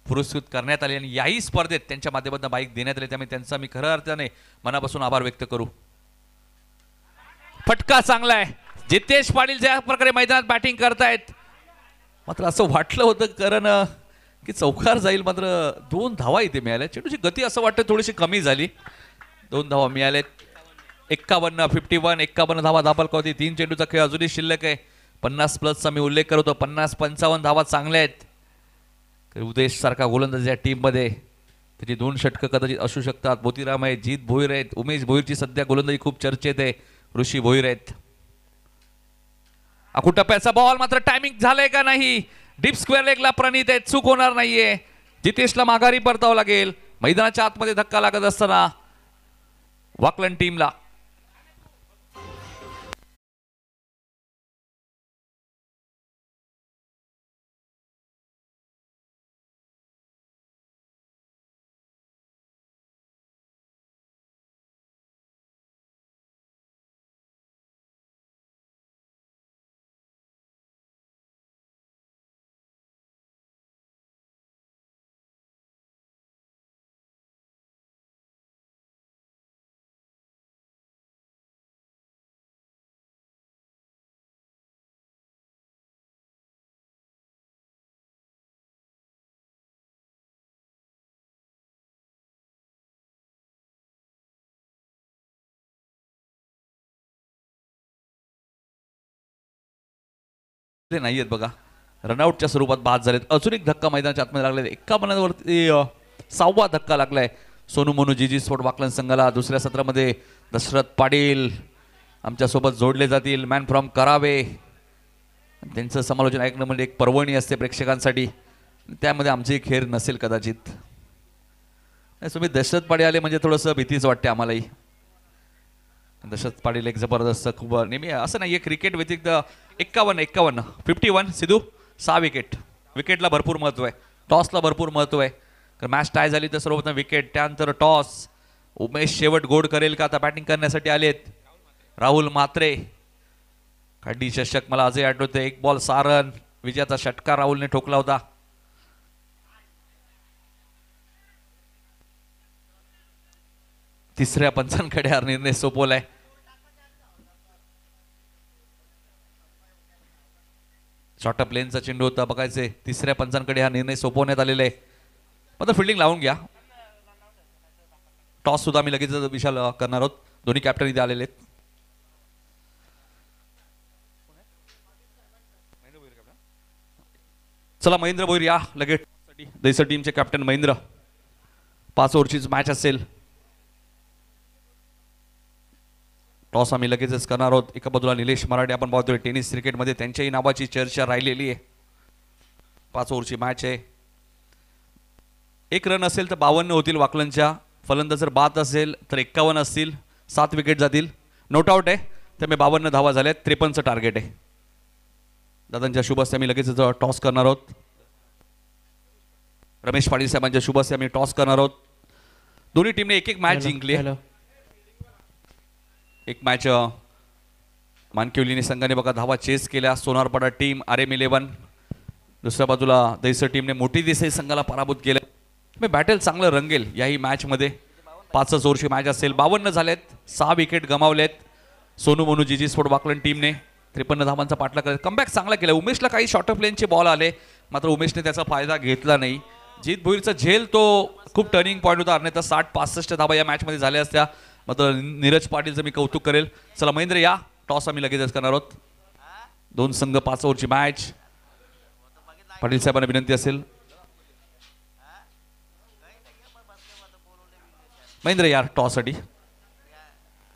पुरस्कृत करण्यात आली आणि याही स्पर्धेत त्यांच्या माध्यमातून बाईक देण्यात आली. त्यामुळे त्यांचा मी खऱ्या अर्थाने मनापासून आभार व्यक्त करू. फटका चांगला आहे. जितेश पाटील ज्या प्रकारे मैदानात बॅटिंग करतायत, मात्र असं वाटलं होतं कारण की चौकार जाईल, मात्र 2 धावा इथे मिळाल्या. चेंडूची गती असं वाटतं थोडीशी कमी झाली. 2 धावा मिळाल्यात. 51, 51, 51 धावा धापलका होती. 3 चेंडूचा खेळ अजूनही शिल्लक आहे. 50+ मी उल्लेख करतो. 50, 55 धावा चांगल्या आहेत. उदेश सारखा गोलंदाज या टीममध्ये, त्याची 2 षटकं कदाचित असू शकतात. मोतीराम आहे, जीत भोईर आहेत, उमेश भोईरची सध्या गोलंदाजी खूप चर्चेत आहे. ऋषी भोईर आहेत. टप्प्याचा बॉल मात्र टायमिंग झालंय का नाही. डीप स्क्वेअर लेगला प्रणित आहे, चूक होणार नाहीये. जितेशला माघारी परतावं लागेल. मैदानाच्या आतमध्ये धक्का लागत असताना वाकलन टीमला नाही आहेत बघा. रनआउटच्या स्वरूपात बाद झालेत. अजून एक धक्का मैदानाच्या आतमध्ये लागले. 51 वरती 6वा धक्का लागलाय. सोनू मोनू जीजी स्पोर्ट वाकलन संघाला. दुसऱ्या सत्रामध्ये दशरथ पाटील आमच्या सोबत जोडले जातील. मॅन फ्रॉम करावे. त्यांचं समालोचन ऐकणं म्हणजे एक पर्वणी असते प्रेक्षकांसाठी. त्यामध्ये आमची खेर नसेल कदाचित. तुम्ही दशरथ पाटील आले म्हणजे थोडंसं भीतीच वाटते आम्हालाही. दशरथ पाटील एक जबरदस्त, खूप नेहमी असं नाहीये क्रिकेट व्यतिरिक्त 51, 51 सिद्धू 6 विकेट. विकेटला भरपूर महत्व आहे. टॉसला भरपूर महत्व आहे. तर मॅच टाय झाली तर सर्वप्रथम विकेट, त्यानंतर टॉस. उमेश शेवट गोड करेल का? आता बॅटिंग करण्यासाठी आलेत राहुल म्हात्रे. खड्डी चषक मला आजही आठवते. 1 बॉल 6 रन. विजयाचा षटकार राहुलने ठोकला होता. तिसऱ्या पंचांकडे हा निर्णय सोपवलाय. शॉर्ट अप लेनचा चेंडू होता बघायचे. तिसऱ्या पंचांकडे हा निर्णय सोपवण्यात आलेला आहे. मात्र फिल्डिंग लावून घ्या. टॉस सुद्धा आम्ही लगेच विशाल करणार आहोत. दोन्ही कॅप्टन इथे आलेले आहेत. चला महेंद्र भोईर या लगेच. दैसर टीमचे कॅप्टन महेंद्र. 5 ओव्हरचीच मॅच असेल. टॉस आम्ही लगेचच करणार आहोत. एका बाजूला निलेश मराठे आपण पाहतोय. टेनिस क्रिकेटमध्ये त्यांच्याही नावाची चर्चा राहिलेली आहे. 5 ओव्हरची मॅच आहे. 1 रन असेल तर 52 होतील वाकलनच्या. फलंदाज जर बाद असेल तर 51 असतील. 7 विकेट जातील. नोट आउट आहे. त्यामुळे 52 धावा झाल्यात. 53चं टार्गेट आहे. दादांच्या शुभ हस्ते आम्ही लगेच टॉस करणार आहोत. रमेश पाटील साहेबांच्या शुभ हस्ते आम्ही टॉस करणार आहोत. दोन्ही टीमने एक मॅच जिंकली. एक मॅच मानकिवलीने संघाने बघा धावा चेस केल्या. Sonarpada team, RM11. दुसऱ्या बाजूला दैसर टीमने मोठी देसाई संघाला पराभूत केलं. मी बॅटल चांगलं रंगेल याही मॅचमध्ये. 5च ओव्हरची मॅच असेल. 52 झालेत. 6 विकेट गमावलेत. सोनू मोनू जीजी स्पोर्ट वाकलन टीमने 53 धावांचा पाठलाग करत कमबॅक चांगला केला. उमेशला काही शॉर्ट ऑफ लेनचे बॉल आले, मात्र उमेशने त्याचा फायदा घेतला नाही. जीत भोईरचा झेल तो खूप टर्निंग पॉईंट होता. अन्यथा 60-65 धावा या मॅचमध्ये झाल्या असत्या. मात्र नीरज पाटीलचं मी कौतुक करेल. चला महेंद्र या. टॉस आम्ही लगेचच करणार आहोत. 2 संघ 5 ओव्हरची मॅच. पाटील साहेबांना विनंती असेल. महेंद्र यार टॉस साठी.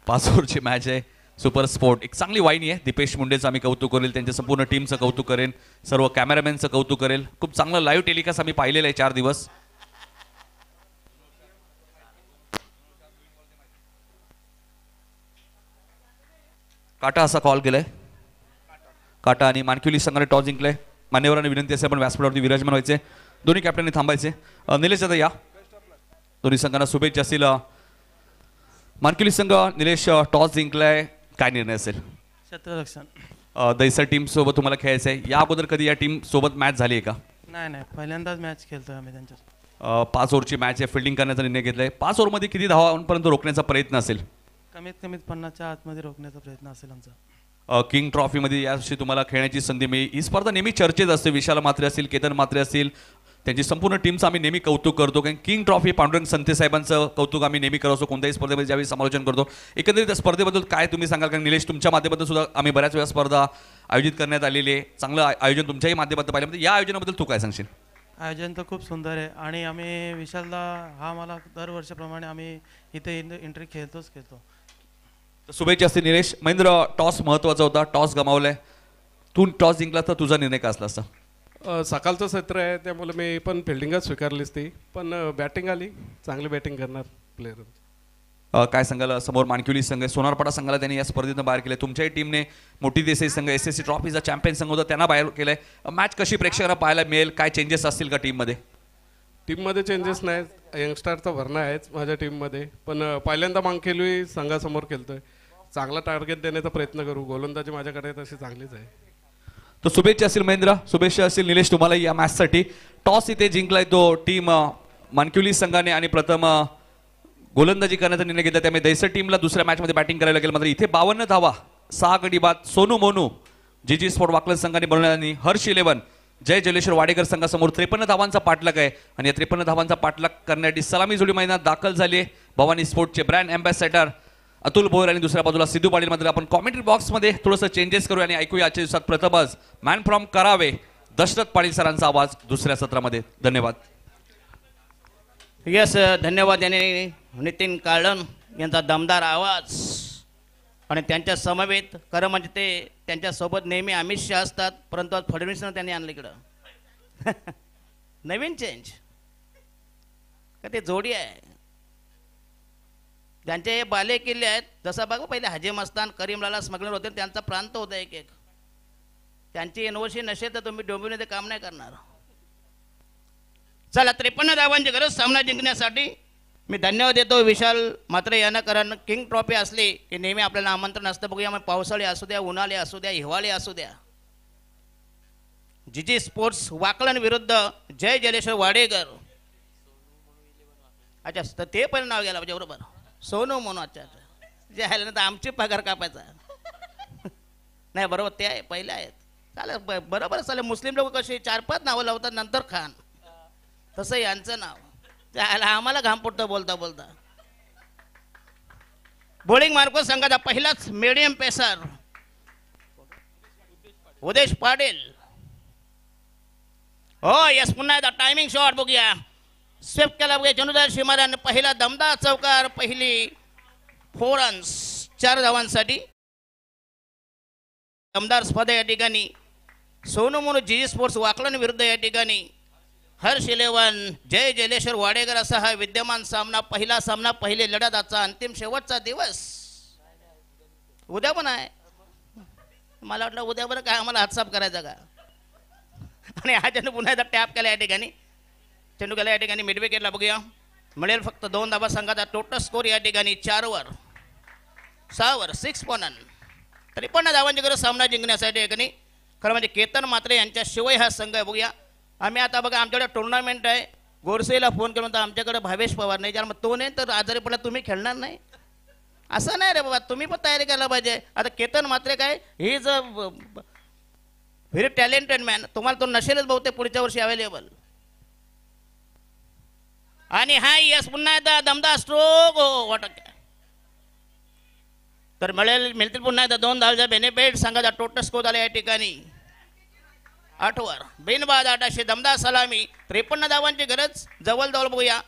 5 ओव्हरची मॅच आहे. सुपर स्पोर्ट एक चांगली वाहिनी आहे. दीपेश मुंडेचं आम्ही कौतुक करेल, त्यांच्या संपूर्ण टीमचं कौतुक करेन, सर्व कॅमेरामॅनचं कौतुक करेल. खूप चांगलं लाईव्ह टेलिकास्ट आम्ही पाहिलेलं आहे 4 दिवस. काटा असा कॉल केलाय. काटा आणि मानक्युली संघाने टॉस जिंकलाय. मान्यवरांनी विनंती असेल पण व्यासपीठावरती विराजमान व्हायचे. दोन्ही कॅप्टनने थांबायचे. निलेश दादा या. दोन्ही संघांना शुभेच्छा असतील. मानक्युली संघ निलेश टॉस जिंकलाय, काय निर्णय असेल? क्षेत्ररक्षण. दैसर टीम सोबत तुम्हाला खेळायचं आहे. या अगोदर कधी या टीम सोबत मॅच झाली आहे का? नाही, पहिल्यांदाच मॅच खेळतोय आम्ही त्यांच्या. 5 ओव्हरची मॅच आहे. फिल्डिंग करण्याचा निर्णय घेतलाय. 5 ओव्हरमध्ये किती धावांपर्यंत रोखण्याचा प्रयत्न असेल? कमीत कमीत 50च्या आतमध्ये रोखण्याचा प्रयत्न असेल आमचा. किंग ट्रॉफीमध्ये यावर्षी तुम्हाला खेळण्याची संधी मिळेल. ही स्पर्धा नेहमी चर्चेत असते. विशाल म्हात्रे असतील, केतन म्हात्रे असतील, त्यांची संपूर्ण टीमचं आम्ही नेहमी कौतुक करतो. कारण किंग ट्रॉफी पांडुरंग संते साहेबांचं कौतुक आम्ही नेहमी करत असतो कोणत्याही स्पर्धेमध्ये ज्यावेळी समालोचन करतो. एकंदरीत स्पर्धेबद्दल काय तुम्ही सांगाल? कारण निलेश तुमच्या माध्यमातून सुद्धा आम्ही बऱ्याच वेळा स्पर्धा आयोजित करण्यात आलेली आहे. चांगलं आयोजन तुमच्याही माध्यमातून पाहिलं. या आयोजनाबद्दल तू काय सांगशील? आयोजन तर खूप सुंदर आहे आणि आम्ही विशालदा हा मला दरवर्षाप्रमाणे आम्ही इथे एंट्री खेळतो. शुभेच्छा असतील निलेश. महेंद्र, टॉस महत्त्वाचा होता, टॉस गमावलाय. तू टॉस जिंकला तर तुझा निर्णय काय असला असता? सकाळचं सत्र आहे त्यामुळे मी पण फिल्डिंगच स्वीकारलीच ती, पण बॅटिंग आली, चांगली बॅटिंग करणार प्लेयर. काय सांगाल? समोर मानक्युली संघ, सोनारपाडा संघाला त्यांनी या स्पर्धेतून बाहेर केलं. तुमच्याही टीमने मोठी देसाई संघ, SSC ट्रॉफीचा चॅम्पियन संघ होता, त्यांना बाहेर केलंय. मॅच कशी प्रेक्षकांना पाहायला मिळेल? काय चेंजेस असतील का टीममध्ये? टीममध्ये चेंजेस नाहीत, यंगस्टारचा भरणा आहेच माझ्या टीममध्ये, पण पहिल्यांदा मांकेली संघासमोर खेळतोय. चांगला टार्गेट देण्याचा प्रयत्न करू. गोलंदाजी माझ्याकडे तशी चांगलीच आहे. तो शुभेच्छा असतील महेंद्र, शुभेच्छा असतील निलेश तुम्हाला या मॅचसाठी. टॉस इथे जिंकलाय तो टीम मानक्युली संघाने आणि प्रथम गोलंदाजी करण्याचा निर्णय घेतला. त्यामुळे दैसर टीमला दुसऱ्या मॅचमध्ये बॅटिंग करायला लागेल. मात्र इथे 52 धावा 6 गडी बाद. सोनू मोनू GG स्पोर्ट वाकलन संघाने बनवल्या आणि हर्ष 11 जय जलेश्वर वाडेकर संघासमोर 53 धावांचा पाठलाग आहे. आणि या 53 धावांचा पाठलाग करण्यासाठी सलामी जोडी मैदानात दाखल झाली आहे भवानी स्पोर्टचे ब्रँड अँबॅसेडर अतुल भोयर आणि दुसऱ्या बाजूला सिद्धू पाटील. मात्र आपण कॉमेंट्री बॉक्समध्ये थोडंसं चेंजेस करूया आणि ऐकूया आजच्या दिवसात प्रथमच मॅन फ्रॉम करावे दशरथ पाटील सरांचा आवाज दुसऱ्या सत्रामध्ये. धन्यवाद. यस, धन्यवाद. याने नितीन काळन यांचा दमदार आवाज आणि त्यांच्या समवेत खरं म्हणजे ते त्यांच्यासोबत नेहमी अमित शहा असतात, परंतु आज फडणवीसनं त्यांनी आणलं इकडं. नवीन चेंज का ते जोडी आहे. ज्यांचे बाले किल्ले आहेत, जसं बघा पहिले हजे मस्तान करीमलाला स्मगलर होते, त्यांचा प्रांत होता एक एक. त्यांची एनओसी नसेल तर तुम्ही डोंबिवलीमध्ये काम नाही करणार. चला, 53 धावांची गरज सामना जिंकण्यासाठी. मी धन्यवाद देतो विशाल म्हात्रे यांना, कारण किंग ट्रॉफी असली की नेहमी आपल्याला आमंत्रण असतं. बघूया मग पावसाळी असू द्या, उन्हाळी असू द्या, हिवाळी असू द्या. GG स्पोर्ट्स वाकलन विरुद्ध जय जलेश्वर वाडेकर. अच्छा, तर ते पण नाव गेलं पाहिजे बरोबर. सोनू म्हणून. अच्छा, जे आहे ना तर आमची पगार कापायचा नाही. बरोबर, ते आहे, पहिले आहेत. चालेल, बरोबर चालेल. मुस्लिम लोक कशी 4-5 नावं लावतात नंतर खान, तसं यांचं नाव त्याला आम्हाला घाम पडतं बोलता बोलता. बॉलिंग मार्को संघाचा पहिलाच मीडियम पेसर उदेश पाटील. हो यस, पुन्हा एकदा टायमिंग शॉट बघूया. स्विफ्ट केला बघूया जनुदार शिमाराने. पहिला दमदार चौकार, पहिली 4 रन्स 4 धावांसाठी. दमदार स्पर्धा या ठिकाणी. सोनू मोनू GG स्पोर्ट्स वाकलन विरुद्ध या ठिकाणी हर्ष 11 जय जलेश्वर वाडेकर असा हा विद्यमान सामना. पहिला सामना, पहिले लढत, आजचा अंतिम शेवटचा दिवस. उद्या पण आहे. मला वाटलं उद्या बरं काय आम्हाला हातसाफ करायचा का. आणि ह्याच्यानं पुन्हा एकदा टॅप केला या ठिकाणी. चेंडू केला या ठिकाणी मिड विकेटला. बघूया मिळेल फक्त 2 धावा संघाचा. टोटल स्कोर या ठिकाणी 4 वर 6 वर 6 पॉनन. 53 धावांची गरज सामना जिंकण्यासाठी. ठिकाणी खरं म्हणजे केतन म्हात्रे यांच्याशिवाय हा संघ आहे. बघूया आम्ही आता बघा आमच्याकडे टुर्नामेंट आहे. गोरसेला फोन केला तर आमच्याकडे भावेश पवार नाही. ज्याला मग तो नाही तर आजारी पडला तुम्ही खेळणार नाही असं नाही रे बाबा. तुम्ही पण तयारी करायला पाहिजे. आता केतन म्हात्रे काय, he is a very talented man. तुम्हाला तो नसेलच बहुतेक पुढच्या वर्षी अवेलेबल. आणि हा यस, पुन्हा एकदा दमदार स्ट्रोक. वाटत तर मिळतील पुन्हा एकदा 2 धावांचा बेनिफिट. संघाचा टोटल स्कोर झाला या ठिकाणी 8 वर बिनबाद 8 अशी दमदार सलामी. 53 धावांची गरज जवळजवळ. बघूया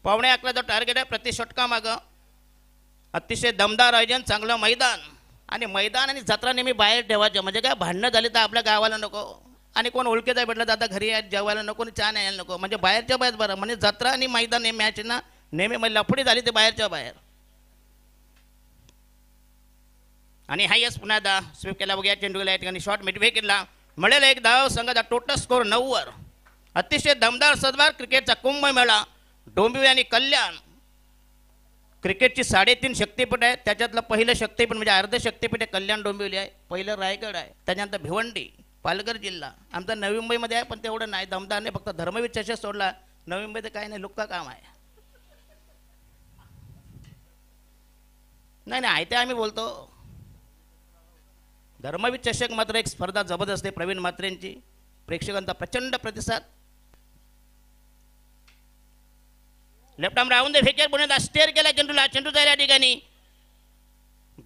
9:15 टार्गेट आहे प्रति षटका मागं. अतिशय दमदार आयोजन, चांगलं मैदान. आणि मैदान आणि जत्रा नेहमी बाहेर ठेवायचं, म्हणजे काय भांडणं झाली तर आपल्या गावाला नको, आणि कोण ओळखीचा भेटला तर आता घरी जेवायला नको आणि चहा न्यायला नको, म्हणजे बाहेरच्या बाहेर बरं. म्हणजे जत्रा आणि मैदान हे मॅच ना नेहमी म्हणजे लफडी झाली ते बाहेरच्या बाहेर. आणि हा यस पुन्हा एकदा स्वीप केला बघूया, चेंडूला या ठिकाणी शॉट मिडवे केला, मिळेल एक धाव. संघाचा टोटल स्कोर 9 वर. अतिशय दमदार सदभार क्रिकेटचा कुंभमेळा डोंबिवली आणि कल्याण. क्रिकेटची 3.5 शक्तीपीठ आहे, त्याच्यातलं पहिलं शक्तीपीठ म्हणजे अर्ध शक्तीपीठ आहे कल्याण डोंबिवली आहे, पहिलं रायगड आहे, त्याच्यानंतर भिवंडी पालघर जिल्हा, आमचा नवी मुंबईमध्ये आहे पण तेवढं नाही दमदार नाही, फक्त धर्मवीर चषक सोडला. नवी मुंबईत काय नाही, लुक्का काम आहे. नाही आहे ते आम्ही बोलतो. धर्मवीर चषक मात्र एक स्पर्धा जबरदस्त आहे, प्रवीण म्हात्रेंची, प्रेक्षकांचा प्रचंड प्रतिसाद. लेफ्ट आर्म राहून दे फेकेर पुणे स्टेअर केला चेंडूला, चेंडू जाईल या ठिकाणी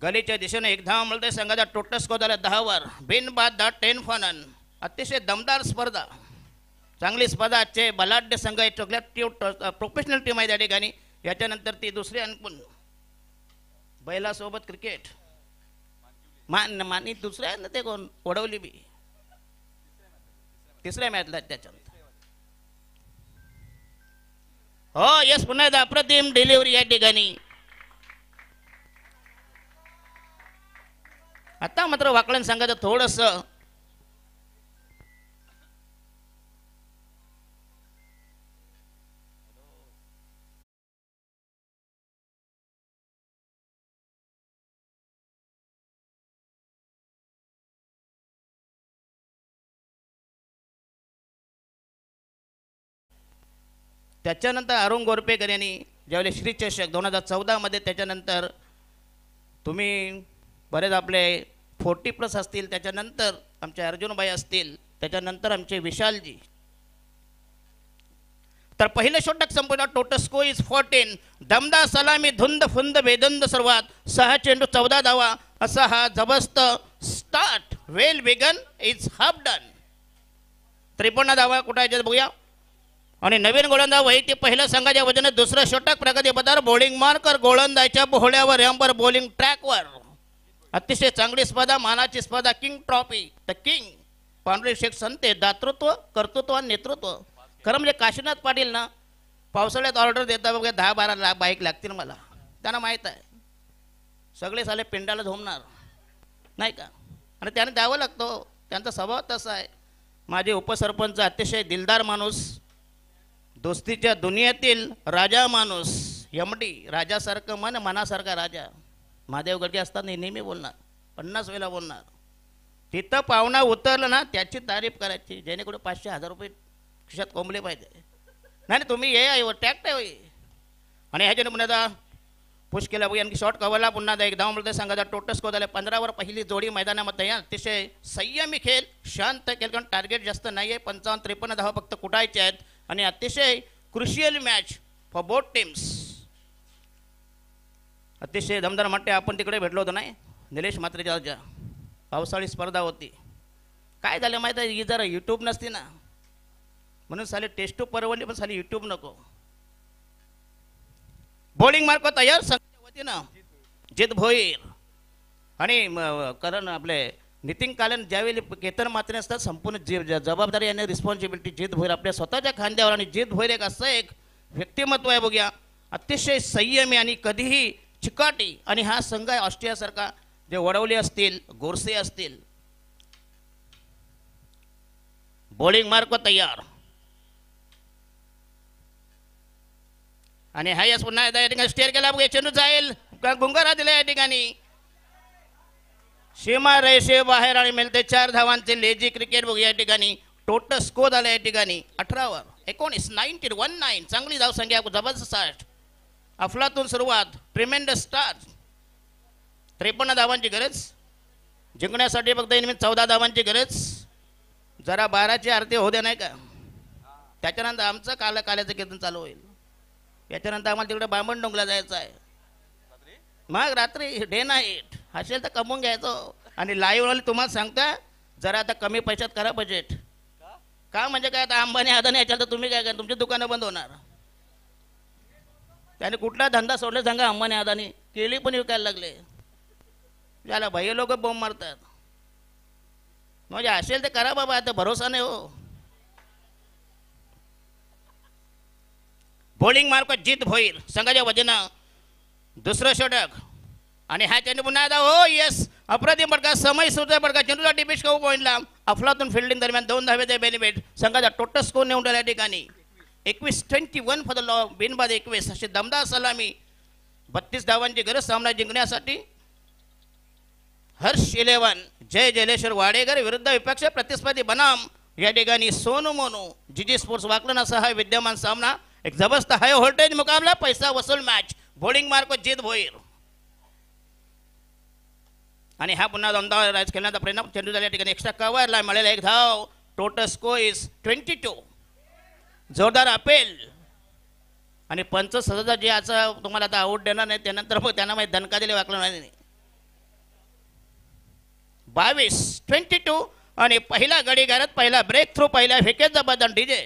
गलीच्या दिशेने एक धाव मिळते. संघाचा टोटल स्कोर झाला 10 वर. बिन बाद 10 फनन. अतिशय दमदार स्पर्धा, चांगली स्पर्धा. आजचे बलाढ्य संघ आहे, प्रोफेशनल टीम आहे त्या ठिकाणी. याच्यानंतर ती दुसरी आणखून बैलासोबत क्रिकेट मानी दुसऱ्या आहे ना, ते कोण ओढवली बी तिसऱ्या मॅचला त्याच्यानंतर. हो यस पुन्हा एकदा अप्रतिम डिलिव्हरी या ठिकाणी. आता मात्र वाकलन संघाचं थोडस त्याच्यानंतर अरुण गोरपेकर यांनी ज्यावेळेस श्री चषक 2014 मध्ये, त्याच्यानंतर तुम्ही बरेच आपले 40+ असतील, त्याच्यानंतर आमचे अर्जुनबाई असतील, त्याच्यानंतर आमचे विशालजी. तर पहिलं षटक संपूर्ण. Total score is 14. दमदार सलामी, धुंद फुंद बेदंद सर्वात. 6 चेंडू 14 धावा असा हा जबरदस्त start. Well begun is half done. 53 धावा कुठे आहे बघूया. आणि नवीन गोलंदाज वैयक्तिक पहिल्या संघाच्या वजने दुसरं षटक प्रगती पदार. बॉलिंग मार्कर गोलंदाजच्या बोहळ्यावर रॅम्पर बॉलिंग ट्रॅकवर. अतिशय चांगली स्पर्धा, मानाची स्पर्धा. किंग ट्रॉफी द किंग पांढरे शेख संते. दातृत्व, कर्तृत्व आणि नेतृत्व. खरं म्हणजे काशीनाथ पाटील ना पावसाळ्यात ऑर्डर देता बघा 10-12 लाख बाईक लागतील मला, त्यांना माहीत आहे. सगळे साले पिंडाला झोमणार नाही का, आणि त्याने द्यावं लागतो, त्यांचा स्वभाव तसा आहे. माझे उपसरपंच अतिशय दिलदार माणूस, दोस्तीच्या दुनियेतील राजा माणूस. यमडी राजासारखं मन, मनासारखा राजा. महादेव गडके असताना नेहमी बोलणार, 50 वेळा बोलणार. तिथं पाहुणा उतरलं ना त्याची तारीफ करायची, जेणेकरून 500-1000 रुपये खिशात कोंबले पाहिजे. नाही तुम्ही ये टॅक्ट आहे. आणि ह्याच्याने पुन्हा पुश केला बघा. आणखी शॉर्ट कव्हरला पुन्हा एक धाव मिळते. संघाचा टोटल स्कोर झाला 15 वर. पहिली जोडी मैदानामध्ये. अतिशय संयमी खेळ, शांत खेळ, कारण टार्गेट जास्त नाही आहे. 55-53 धावा फक्त कुटायचे आहेत. आणि अतिशय crucial match for both teams. अतिशय दमदार म्हणते. आपण तिकडे भेटलो होतो नाही निलेश म्हात्रेच्या, पावसाळी स्पर्धा होती. काय झालं माहीत आहे, ही जरा यूट्यूब नसती ना म्हणून साले टेस्ट टू परवडली, पण साली यूट्यूब नको. बॉलिंग मार्क तयार संघाच्या वतीनं जित भोईर आणि कारण आपले नितीन कालन. ज्यावेळी केतन मात्रे असतात संपूर्ण जबाबदारी आणि रिस्पॉन्सिबिलिटी जित भोईर आपल्या स्वतःच्या खांद्यावर. आणि जित भोईर एक असं एक व्यक्तिमत्व आहे बघूया, अतिशय संयमी आणि कधीही चिकाटी. आणि हा संघ आहे ऑस्ट्रेलियासारखा, जे वडवले असतील, गोरसे असतील. बॉलिंग मार्क तयार. आणि हा यस पुन्हा या ठिकाणी स्टेअर केला बघा. चेंडू जाईल, गुंगारा दिला या ठिकाणी. सीमा रेषे बाहेर आणि मिळते 4 धावांचे लेझी क्रिकेट बघूया या ठिकाणी. टोटल स्कोर झाला या ठिकाणी 18 वर. 19 चांगली धाव संख्या, जबरदस्त स्टार्ट. अफलातून सुरुवात, ट्रिमेंडस स्टार्ट. 53 धावांची गरज जिंकण्यासाठी, फक्त 14 धावांची गरज. जरा 12ची आरती होऊ दे नाही का, त्याच्यानंतर आमचं काल्याचं कीर्तन चालू होईल. याच्यानंतर आम्हाला तिकडे बामणडोंगला जायचं आहे. मग रात्री डे नाईट असेल तर कमवून घ्यायचं. आणि लाईव्ह तुम्हाला सांगता जरा आता कमी पैशात करा बजेट. का म्हणजे काय, आता अंबानी अदानी याच्यात तर तुम्ही काय करा, तुमची दुकानं बंद होणार. त्याने कुठला धंदा सोडला सांगा, अंबानी अदानी केळी पण विकायला लागले. ज्याला बाह्य लोक बॉम्ब मारतात. म्हणजे असेल ते करा बाबा, आता भरोसा नाही हो. बॉलिंग मार्फत जीत भोईर संघाच्या वतीनं दुसरं षटक. आणि हा चेंडू पुन्हा एकदा हो यस अप्रतिम फटका, समय सुद्धा फटका, चेंडूला टिपिश काऊ पॉईंटला. अफलातून फिल्डिंग दरम्यान 2 धावेचे बेनिफिट. संघाचा टोटल स्कोर नेऊन ठेवला या ठिकाणी 21-21 फॉर द लॉ, बिनबाद 21. अशी दमदार सलामी, 32 धावांची गरज सामना जिंकण्यासाठी. हर्ष 11 जय जलेश्वर वाडेकर विरुद्ध विपक्ष प्रतिस्पर्धी बनाम या ठिकाणी सोनू मोनू. जीजी स्पोर्ट्स वाकलना हा विद्यमान सामना. एक जबरदस्त हाय व्होल्टेज मुकाबला, पैसा वसूल मॅच. बॉलिंग मार्फत जीत भोईर. आणि हा पुन्हा दमदार राज खेळण्याचा परिणाम. चेंडू झाल्या ठिकाणी एक्स्ट्रा कव्हरला मिळालेला एक धाव. Total score is 22. जोरदार अपेल. आणि पंच सदस्य जे असं तुम्हाला आता आऊट देणार नाही, त्यानंतर मग त्यांना माहिती दणका दिले वाकलं नाही. 22-22. आणि पहिला गडी घरात पहिला ब्रेक थ्रू, पहिला विकेटचा बदल डीजे.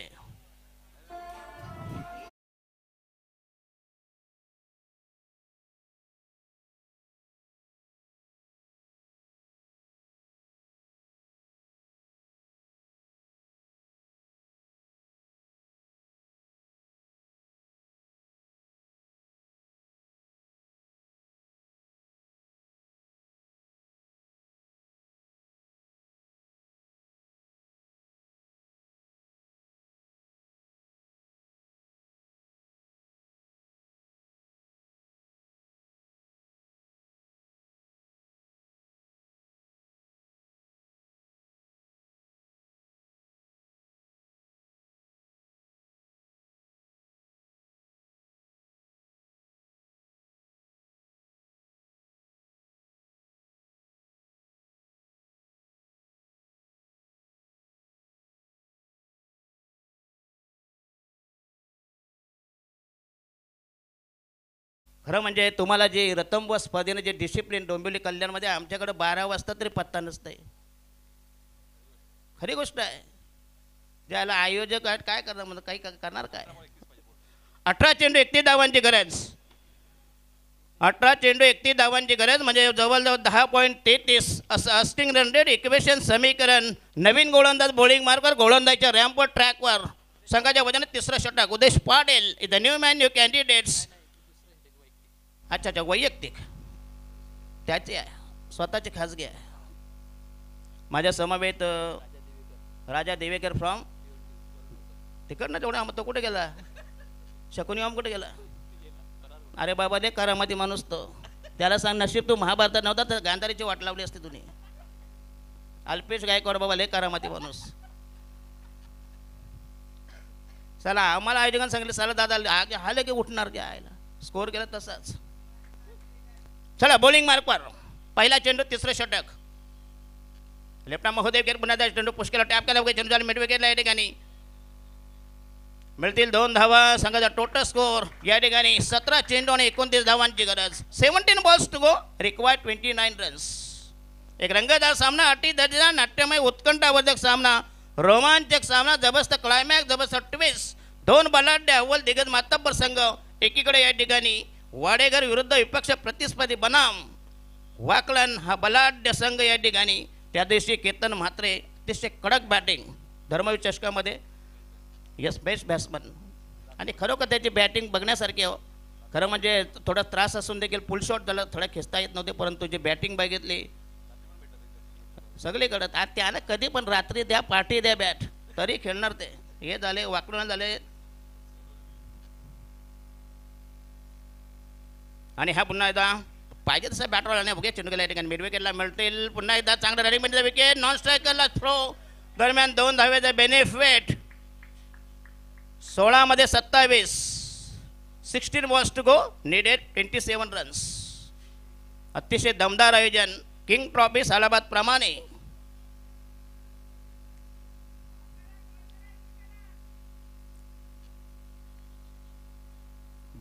खरं म्हणजे तुम्हाला जे रतम व स्पर्धेने जे डिसिप्लिन डोंबिवली कल्याणमध्ये आमच्याकडे 12 वाजता तरी पत्ता नसतंय. खरी गोष्ट आहे. ज्याला आयोजक आहेत काय करणार, म्हणजे काही करणार काय. 18 चेंडू 31 धावांची गरज. 18 चेंडू 31 धावांची गरज म्हणजे जवळजवळ 10.33 असं अस्टिंग रन रेट इक्वेशन समीकरण. नवीन गोलंदाज बॉलिंग मार्कवर, गोलंदाजच्या रॅम्पवर ट्रॅकवर. संघाच्या वतीने तिसरा षटक. Udesh Patil the new man new candidates. अच्छा वैयक्तिक त्याचे आहे, स्वतःचे खाजगी आहे. माझ्या समवेत राजा देवेकर फ्रॉम तिकडनं तेवढा तो कुठे गेला, शकुनी ओम कुठे गेला. अरे बाबा दे करामती माणूस तो, त्याला सांग नशीब तू महाभारतात नव्हता तर गांधारीची वाट लावली असती तुम्ही. अल्पेश गायकवाड बाबा ले करामती माणूस. चला आम्हाला आयोजकांनी सांगितलं चला दादा हा लगे उठणार घ्या आयला, स्कोर केला तसाच. चला बॉलिंग मार्कवर पहिला चेंडू तिसरं षटक. लेफ्ट महोदय विकेट पुन्हा त्या चेंडू पुष्कळ टॅप केला, चेंडू झाला मिड विकेटला या ठिकाणी. मिळतील 2 धावा. संघाचा टोटल स्कोर या ठिकाणी 17 चेंडू आणि 29 धावांची गरज. 17 balls to go, required 29 runs. एक रंगतदार सामना, अटी दर्जा, नाट्यमय उत्कंठावर्धक सामना, रोमांचक सामना, जबरदस्त क्लायमॅक्स, जबरदस्त ट्विस्ट. 2 बलाढ्य अव्वल दिग्गज मातब्बर संघ. एकीकडे या ठिकाणी वाडेघर विरुद्ध विपक्ष प्रतिस्पर्धी बनाम वाकलन हा बलाढ्य संघ या ठिकाणी. त्या दिवशी केतन म्हात्रे अतिशय कडक बॅटिंग धर्मवीर चषकामध्ये, यस बेस्ट बॅट्समन. आणि खरोखर त्याची बॅटिंग बघण्यासारखी हो. खरं म्हणजे थोडा त्रास असून देखील फुल शॉट त्याला थोडा खेचता येत नव्हते, परंतु जी बॅटिंग बघितली सगळीकडे. आज त्यानं कधी पण रात्री द्या पार्टी द्या बॅट तरी खेळणार ते. हे झाले वाकडून झाले. आणि हा पुन्हा एकदा पाहिजे तसा बॅटर आला नाही. बघा चेंडू गेला ठिकाणी मिड विकेटला मिळतील. पुन्हा एकदा चांगला रनिंग मध्ये विकेट. नॉन स्ट्रायकरला थ्रो दरम्यान 2 धावेचा बेनिफिट. 16 मध्ये 27. 16 balls to go, needed 27 runs. अतिशय दमदार आयोजन किंग ट्रॉफी सालाबाद प्रमाणे.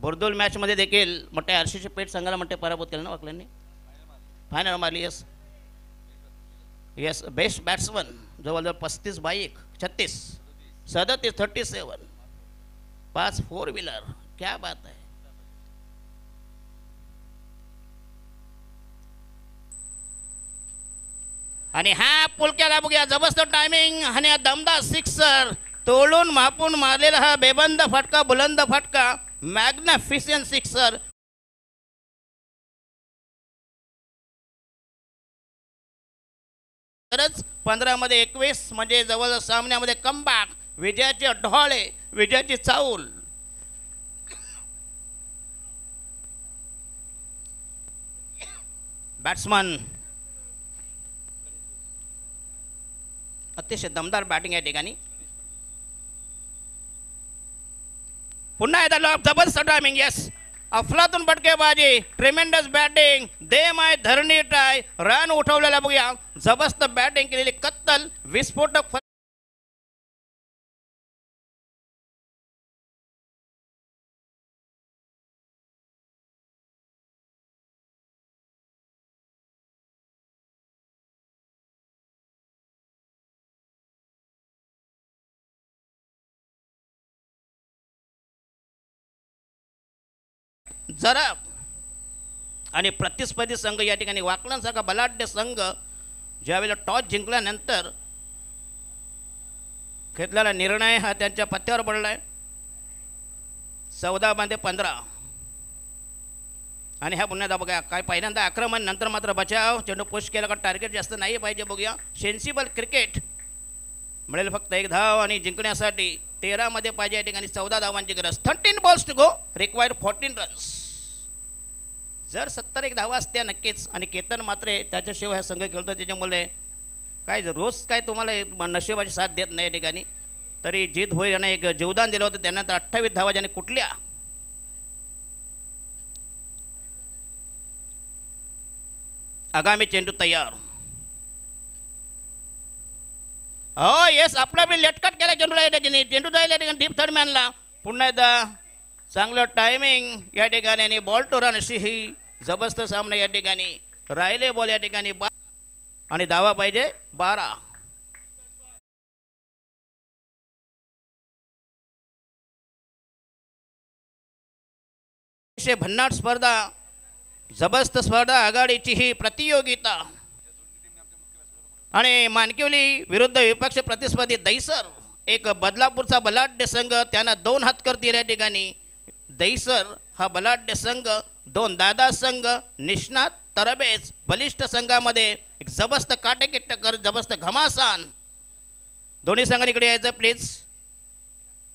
बोर्दोल मॅच मध्ये देखील मोठ्या आरसीसी पेठ संघाला मोठे पराभूत केलं ना वाकल्यांनी. फायनल मारली. यस यस बेस्ट बॅट्समन जवळजवळ 35-22 36 37 37 5 4 व्हीलर. क्या बात आहे. आणि हा पुलक्याला बघूया जबरदस्त टायमिंग आणि हा दमदार सिक्सर तोडून मापून मारलेला हा बेबंद फटका बुलंद फटका मॅग्निफिशियंट सिक्सर. तरच 15 मध्ये 21 म्हणजे जवळ सामन्यामध्ये कमबॅक विजयाचे डोळे विजयाची चाऊल. बॅट्समन अतिशय दमदार बॅटिंग या ठिकाणी. पुन्हा एकदा जबरदस्त टायमिंग. यस अफलातून फटकेबाजी ट्रिमेंडस बॅटिंग दे माय धरणी टाय रन उठवलेला बघूया. जबरदस्त बॅटिंग केलेली कत्तल विस्फोटक जरा आणि प्रतिस्पर्धी संघ या ठिकाणी वाकलनसारखा बलाढ्य संघ ज्यावेळेला टॉस जिंकल्यानंतर घेतलेला निर्णय हा त्यांच्या पत्त्यावर पडलाय. 14-15 आणि ह्या पुन्हा बघा काय पहिल्यांदा आक्रमण नंतर मात्र बचाव. चेंडू पुश केला का टार्गेट जास्त नाही पाहिजे बघूया. सेन्सिबल क्रिकेट मिळेल फक्त 1 धाव आणि जिंकण्यासाठी 13 मध्ये पाहिजे या ठिकाणी 14 धावांची गरज. 13 balls to go required 14 runs. जर 71 धावा असत्या नक्कीच आणि केतन मात्र त्याच्याशिवाय हा संघ खेळतो त्याच्यामुळे काय रोज काय तुम्हाला नशिबाची साथ देत नाही या ठिकाणी. तरी जीत होईल याने एक जीवदान दिलं होतं त्यानंतर 28 धावा ज्याने कुठल्या. आगामी चेंडू तयार. हो येस आपला बी लेटकट केला चेंडूला या ठिकाणी. चेंडू जायला ठिकाणी डीप थर्ड मॅनला. पुन्हा एकदा चांगलं टायमिंग या ठिकाणी आणि बॉल टू रन अशी ही जबरदस्त सामना या ठिकाणी. राहिले बॉल या ठिकाणी आणि धावा पाहिजे 12. भन्नाट स्पर्धा जबरदस्त स्पर्धा आघाडीची ही प्रतियोगिता आणि मानकिवली विरुद्ध विपक्ष प्रतिस्पर्धी दैसर एक बदलापूरचा बलाढ्य संघ त्यांना 2 हात करतील या ठिकाणी. दैसर हा बलाढ्य संघ 2 दादा संघ निष्णात तरबेज बलिष्ठ संघामध्ये एक जबरदस्त काटेकी टक्कर जबरदस्त घमासान. दोन्ही संघांकडे यायचं प्लीज.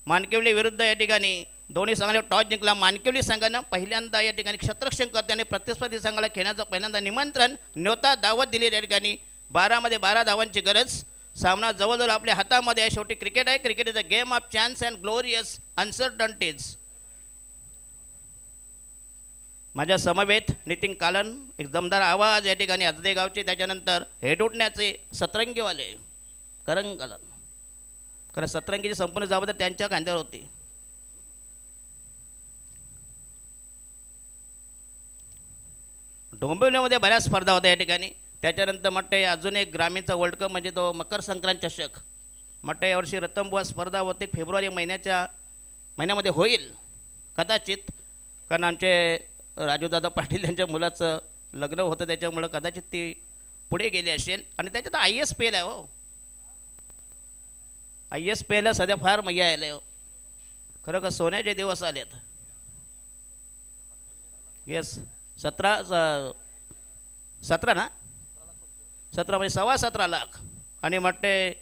मानकिवली विरुद्ध या ठिकाणी दोन्ही संघाने टॉस जिंकला. मानकिवली संघानं पहिल्यांदा या ठिकाणी क्षेत्ररक्षण करताना प्रतिस्पर्धी संघाला खेळण्याचं पहिल्यांदा निमंत्रण न्योता दावत दिली या ठिकाणी. 12 मध्ये 12 धावांची गरज. सामना जवळजवळ आपल्या हातामध्ये आहे. शेवटी क्रिकेट आहे. Cricket is a game of chance and glorious uncertainties. माझ्या समवेत नितीन कालन एक दमदार आवाज या ठिकाणी अजदे गावचे. त्याच्यानंतर हेड उठण्याचे सतरंगीवाले करण कालन. कारण सतरंगीची संपूर्ण जबाबदारी त्यांच्या खांद्यावर होती. डोंबिवलीमध्ये बऱ्याच स्पर्धा होत्या या ठिकाणी. त्याच्यानंतर म्हटते अजून एक ग्रामीणचा वर्ल्ड कप म्हणजे तो मकर संक्रांत चषक. म्हटते यावर्षी रतनबुवा स्पर्धा होते फेब्रुवारी महिन्यामध्ये होईल कदाचित. कारण आमचे राजूदादा पाटील यांच्या मुलाचं लग्न होतं त्याच्यामुळं कदाचित ती पुढे गेली असेल. आणि त्याच्यात ISPL आहे. हो ISPL सध्या फार मजा आले हो. खरं का सोन्याचे दिवस आलेत. येस 17 ना 17 म्हणजे 17.25 लाख. आणि म्हटते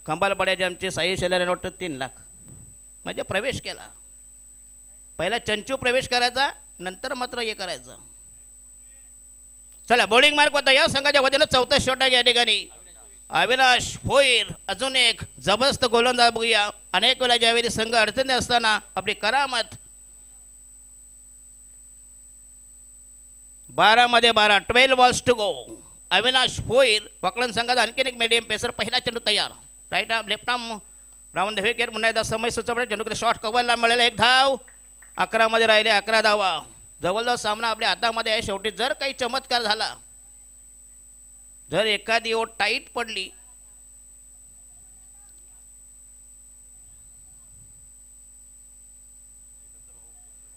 खंबालपाड्याचे आमचे साई शेलार वाटतं 3 लाख म्हणजे प्रवेश केला. पहिला चंचू प्रवेश करायचा नंतर मात्र हे करायचं. चला बॉलिंग मार्क होता या संघाच्या वतीनं. 4था शॉट आहे या ठिकाणी. अविनाश भोईर अजून एक जबरदस्त गोलंदाज बघूया. अनेक वेळा ज्यावेळी संघ अडचणी असताना आपली करामत. 12 मध्ये 12 12 balls to go. Avinash Bhoir Vakalan संघाचा आणखीन एक मीडियम पेसर. पहिला चेंडू तयार. Right arm left arm round the wicket. पुन्हा एकदा समय सुचवणे चेंडूकडे शॉट कव्हरला मिळालेला 1 धाव. 11 मध्ये राहिले 11 धावा. जवळजवळ सामना आपल्या हातामध्ये आहे. शेवटी जर काही चमत्कार झाला जर एखादी ओट टाईट पडली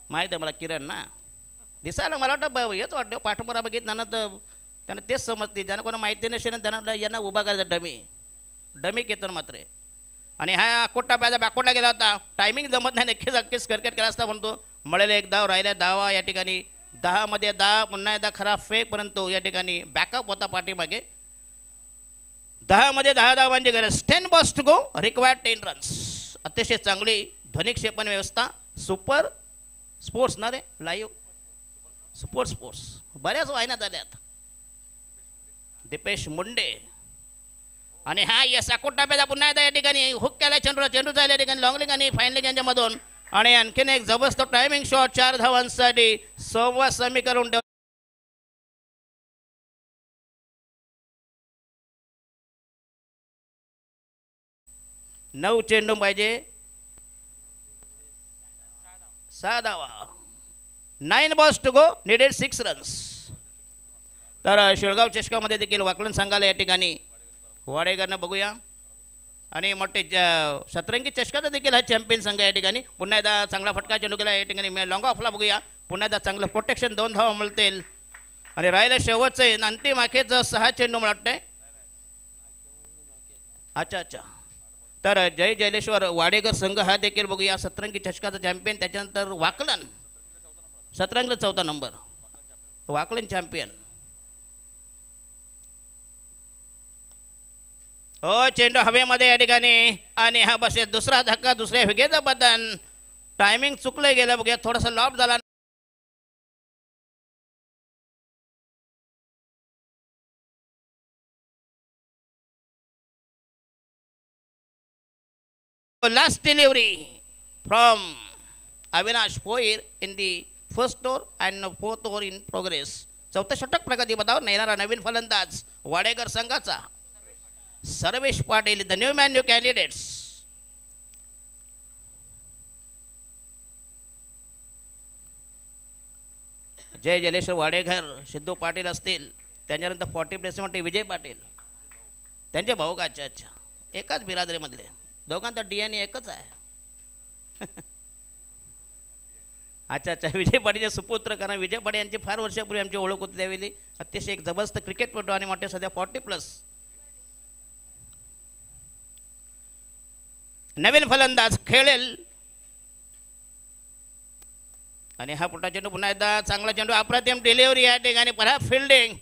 माहिती आहे मला किरण ना दिसायला मला वाटतं येत वाटतं पाठपुरा बघितला ना तर त्यांना तेच समजते, ज्यांना कोणा माहिती नसेल त्यांना यांना उभा करायचा डमी केतन मात्र. आणि हा कोटा प्याजा बॅकवर्डला गेला होता, टायमिंग जमत नाही, नक्कीच क्रिकेट केला असता म्हणतो. मळेला एक धाव, राहिल्या धावा या ठिकाणी 10 मध्ये 10, पुन्हा एकदा खरा फेक, परंतु या ठिकाणी बॅकअप होता पाठीमागे. 10 मध्ये 10 धावांची गरज. 10 balls to go, required 10 runs. अतिशय चांगली ध्वनिक्षेपण व्यवस्था. सुपर स्पोर्ट्स ना रे, लाईव्ह स्पोर्ट्स बऱ्याच वाहिन्यात आल्यात. दीपेश मुंडे आणि हा यस अकोटा पेदा पुन्हा एकदा या ठिकाणी हुक केला चेंडू जायला या ठिकाणी लॉंग लेग आणि फाईन लेग यांच्या मधून. आणि आणखीन एक जबरदस्त टायमिंग शॉट 4 धावांसाठी संवाद समीकरण. 9 चेंडू पाहिजे, 6 धावा. 9 balls to go, needed 6 runs. तर शेळगाव चषकामध्ये देखील वाकलन संघाला या ठिकाणी वाडेकरनं बघूया. आणि मोठे सतरंगी चषकाचा देखील हा चॅम्पियन संघ या ठिकाणी. पुन्हा एकदा चांगला फटका चेंडू केला या ठिकाणी लॉंग ऑफला बघूया. पुन्हा एकदा चांगलं प्रोटेक्शन, 2 धावा मिळतील. आणि राहिलं शेवटचं अंतिम आखेचं 6 चेंडू मला वाटतंय. अच्छा. तर जय जयलेश्वर वाडेकर संघ हा देखील बघूया, सतरंगी चषकाचा चॅम्पियन. त्याच्यानंतर वाकलन सतरंगला 4था नंबर, वाकलन चॅम्पियन. हो चेंडू हवेमध्ये या ठिकाणी. आणि हा बस दुसरा धक्का, दुसऱ्या विकेटचं बदन. टायमिंग चुकलं गेलं बघूया, थोडासा लॉप झाला. Last delivery from Avinash Poir in the first over and 4th over in progress. 4थं षटक प्रगती पदावर नेणारा नवीन फलंदाज वाडेकर संघाचा Sarvesh Patil, the new man new candidates. Jai Jaleshwar Wadekar, Siddhu Patil असतील. त्यांच्यानंतर 40 प्लेसमध्ये विजय पाटील, त्यांचे भाऊ का. अच्छा, एकाच बिरादरीमधले, दोघांचा DNA एकच आहे. अच्छा. विजय पाटीलचे सुपुत्र, कारण विजय पाटील यांची फार वर्षापूर्वी आमची ओळख होती. त्यावेळी अतिशय एक जबरदस्त क्रिकेटपटू आणि मोठे सध्या 40+. नवीन फलंदाज खेळेल. आणि हा पुढचा चेंडू पुन्हा एकदा चांगला चेंडू, अप्रतिम डिलिव्हरी या ठिकाणी. परत फिल्डिंग.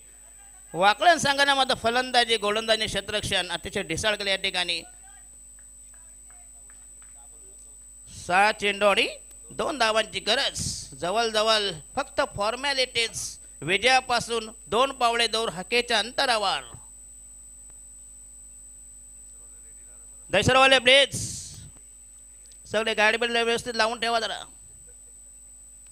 वाकलन संघामध्ये फलंदाजी, गोलंदाजी, क्षेत्ररक्षण अतिशय ढिसाळ केले या ठिकाणी. 6 चेंडू आणि 2 धावांची गरज. जवळ फक्त फॉर्मॅलिटीज. विजयापासून 2 पावले दूर हकेच्या अंतरावर. दैसरवाले ब्लेड्स सगळे गाडी व्यवस्थित लावून ठेवा जरा.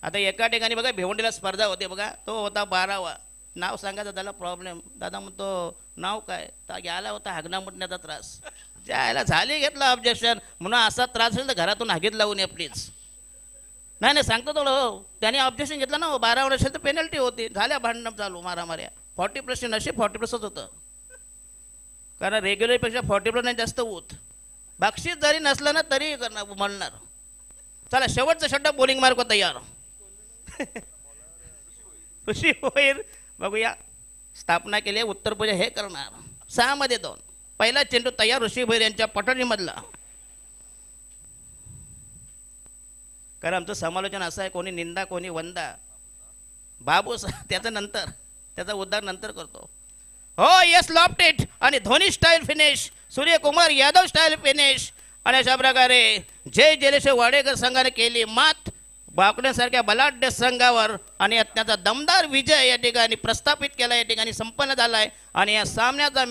आता एका ठिकाणी बघा भिवंडीला स्पर्धा होते बघा, तो होता 12वा. नाव सांगायचं त्याला प्रॉब्लेम. दादा म्हणतो नाव काय, तर गेला होता हागणा मुटण्याचा त्रास. ज्याला झाली घेतला ऑब्जेक्शन, म्हणून असा त्रास असेल तर घरातून हागीत लावून ये प्लीज. नाही सांगतो थोडं. त्याने ऑब्जेक्शन घेतलं ना, 12 वर्ष तर पेनल्टी होती. झाल्या भांडण चालू, मारामाऱ्या. 40+ नशीब 40+च होतं, कारण रेग्युलरपेक्षा 40+ नाही जास्त होत. बक्षीस जरी नसलं ना तरी म्हणणार. चला शेवटचं षटक, बॉलिंग मार्क तयार. ऋषी होईल बघूया. स्थापना केली उत्तर पूजा हे करणार. 6 मध्ये 2. पहिला चेंडू तयार ऋषी भैर यांच्या पटणीमधला. कारण आमचं समालोचन असं आहे, कोणी निंदा कोणी वंदा. बाबू त्याचं नंतर, त्याचा उद्धार नंतर करतो. हो येस, लॉफ्ट इट. आणि Dhoni style finish, Suryakumar Yadav style finish. आणि अशा प्रकारे जय जलेश्वर वाडेकर संघाने केली मात बाकड्यासारख्या बलाढ्य संघावर. आणि त्याचा दमदार विजय या ठिकाणी प्रस्थापित केला, या ठिकाणी संपन्न झालाय. आणि या सामन्याचा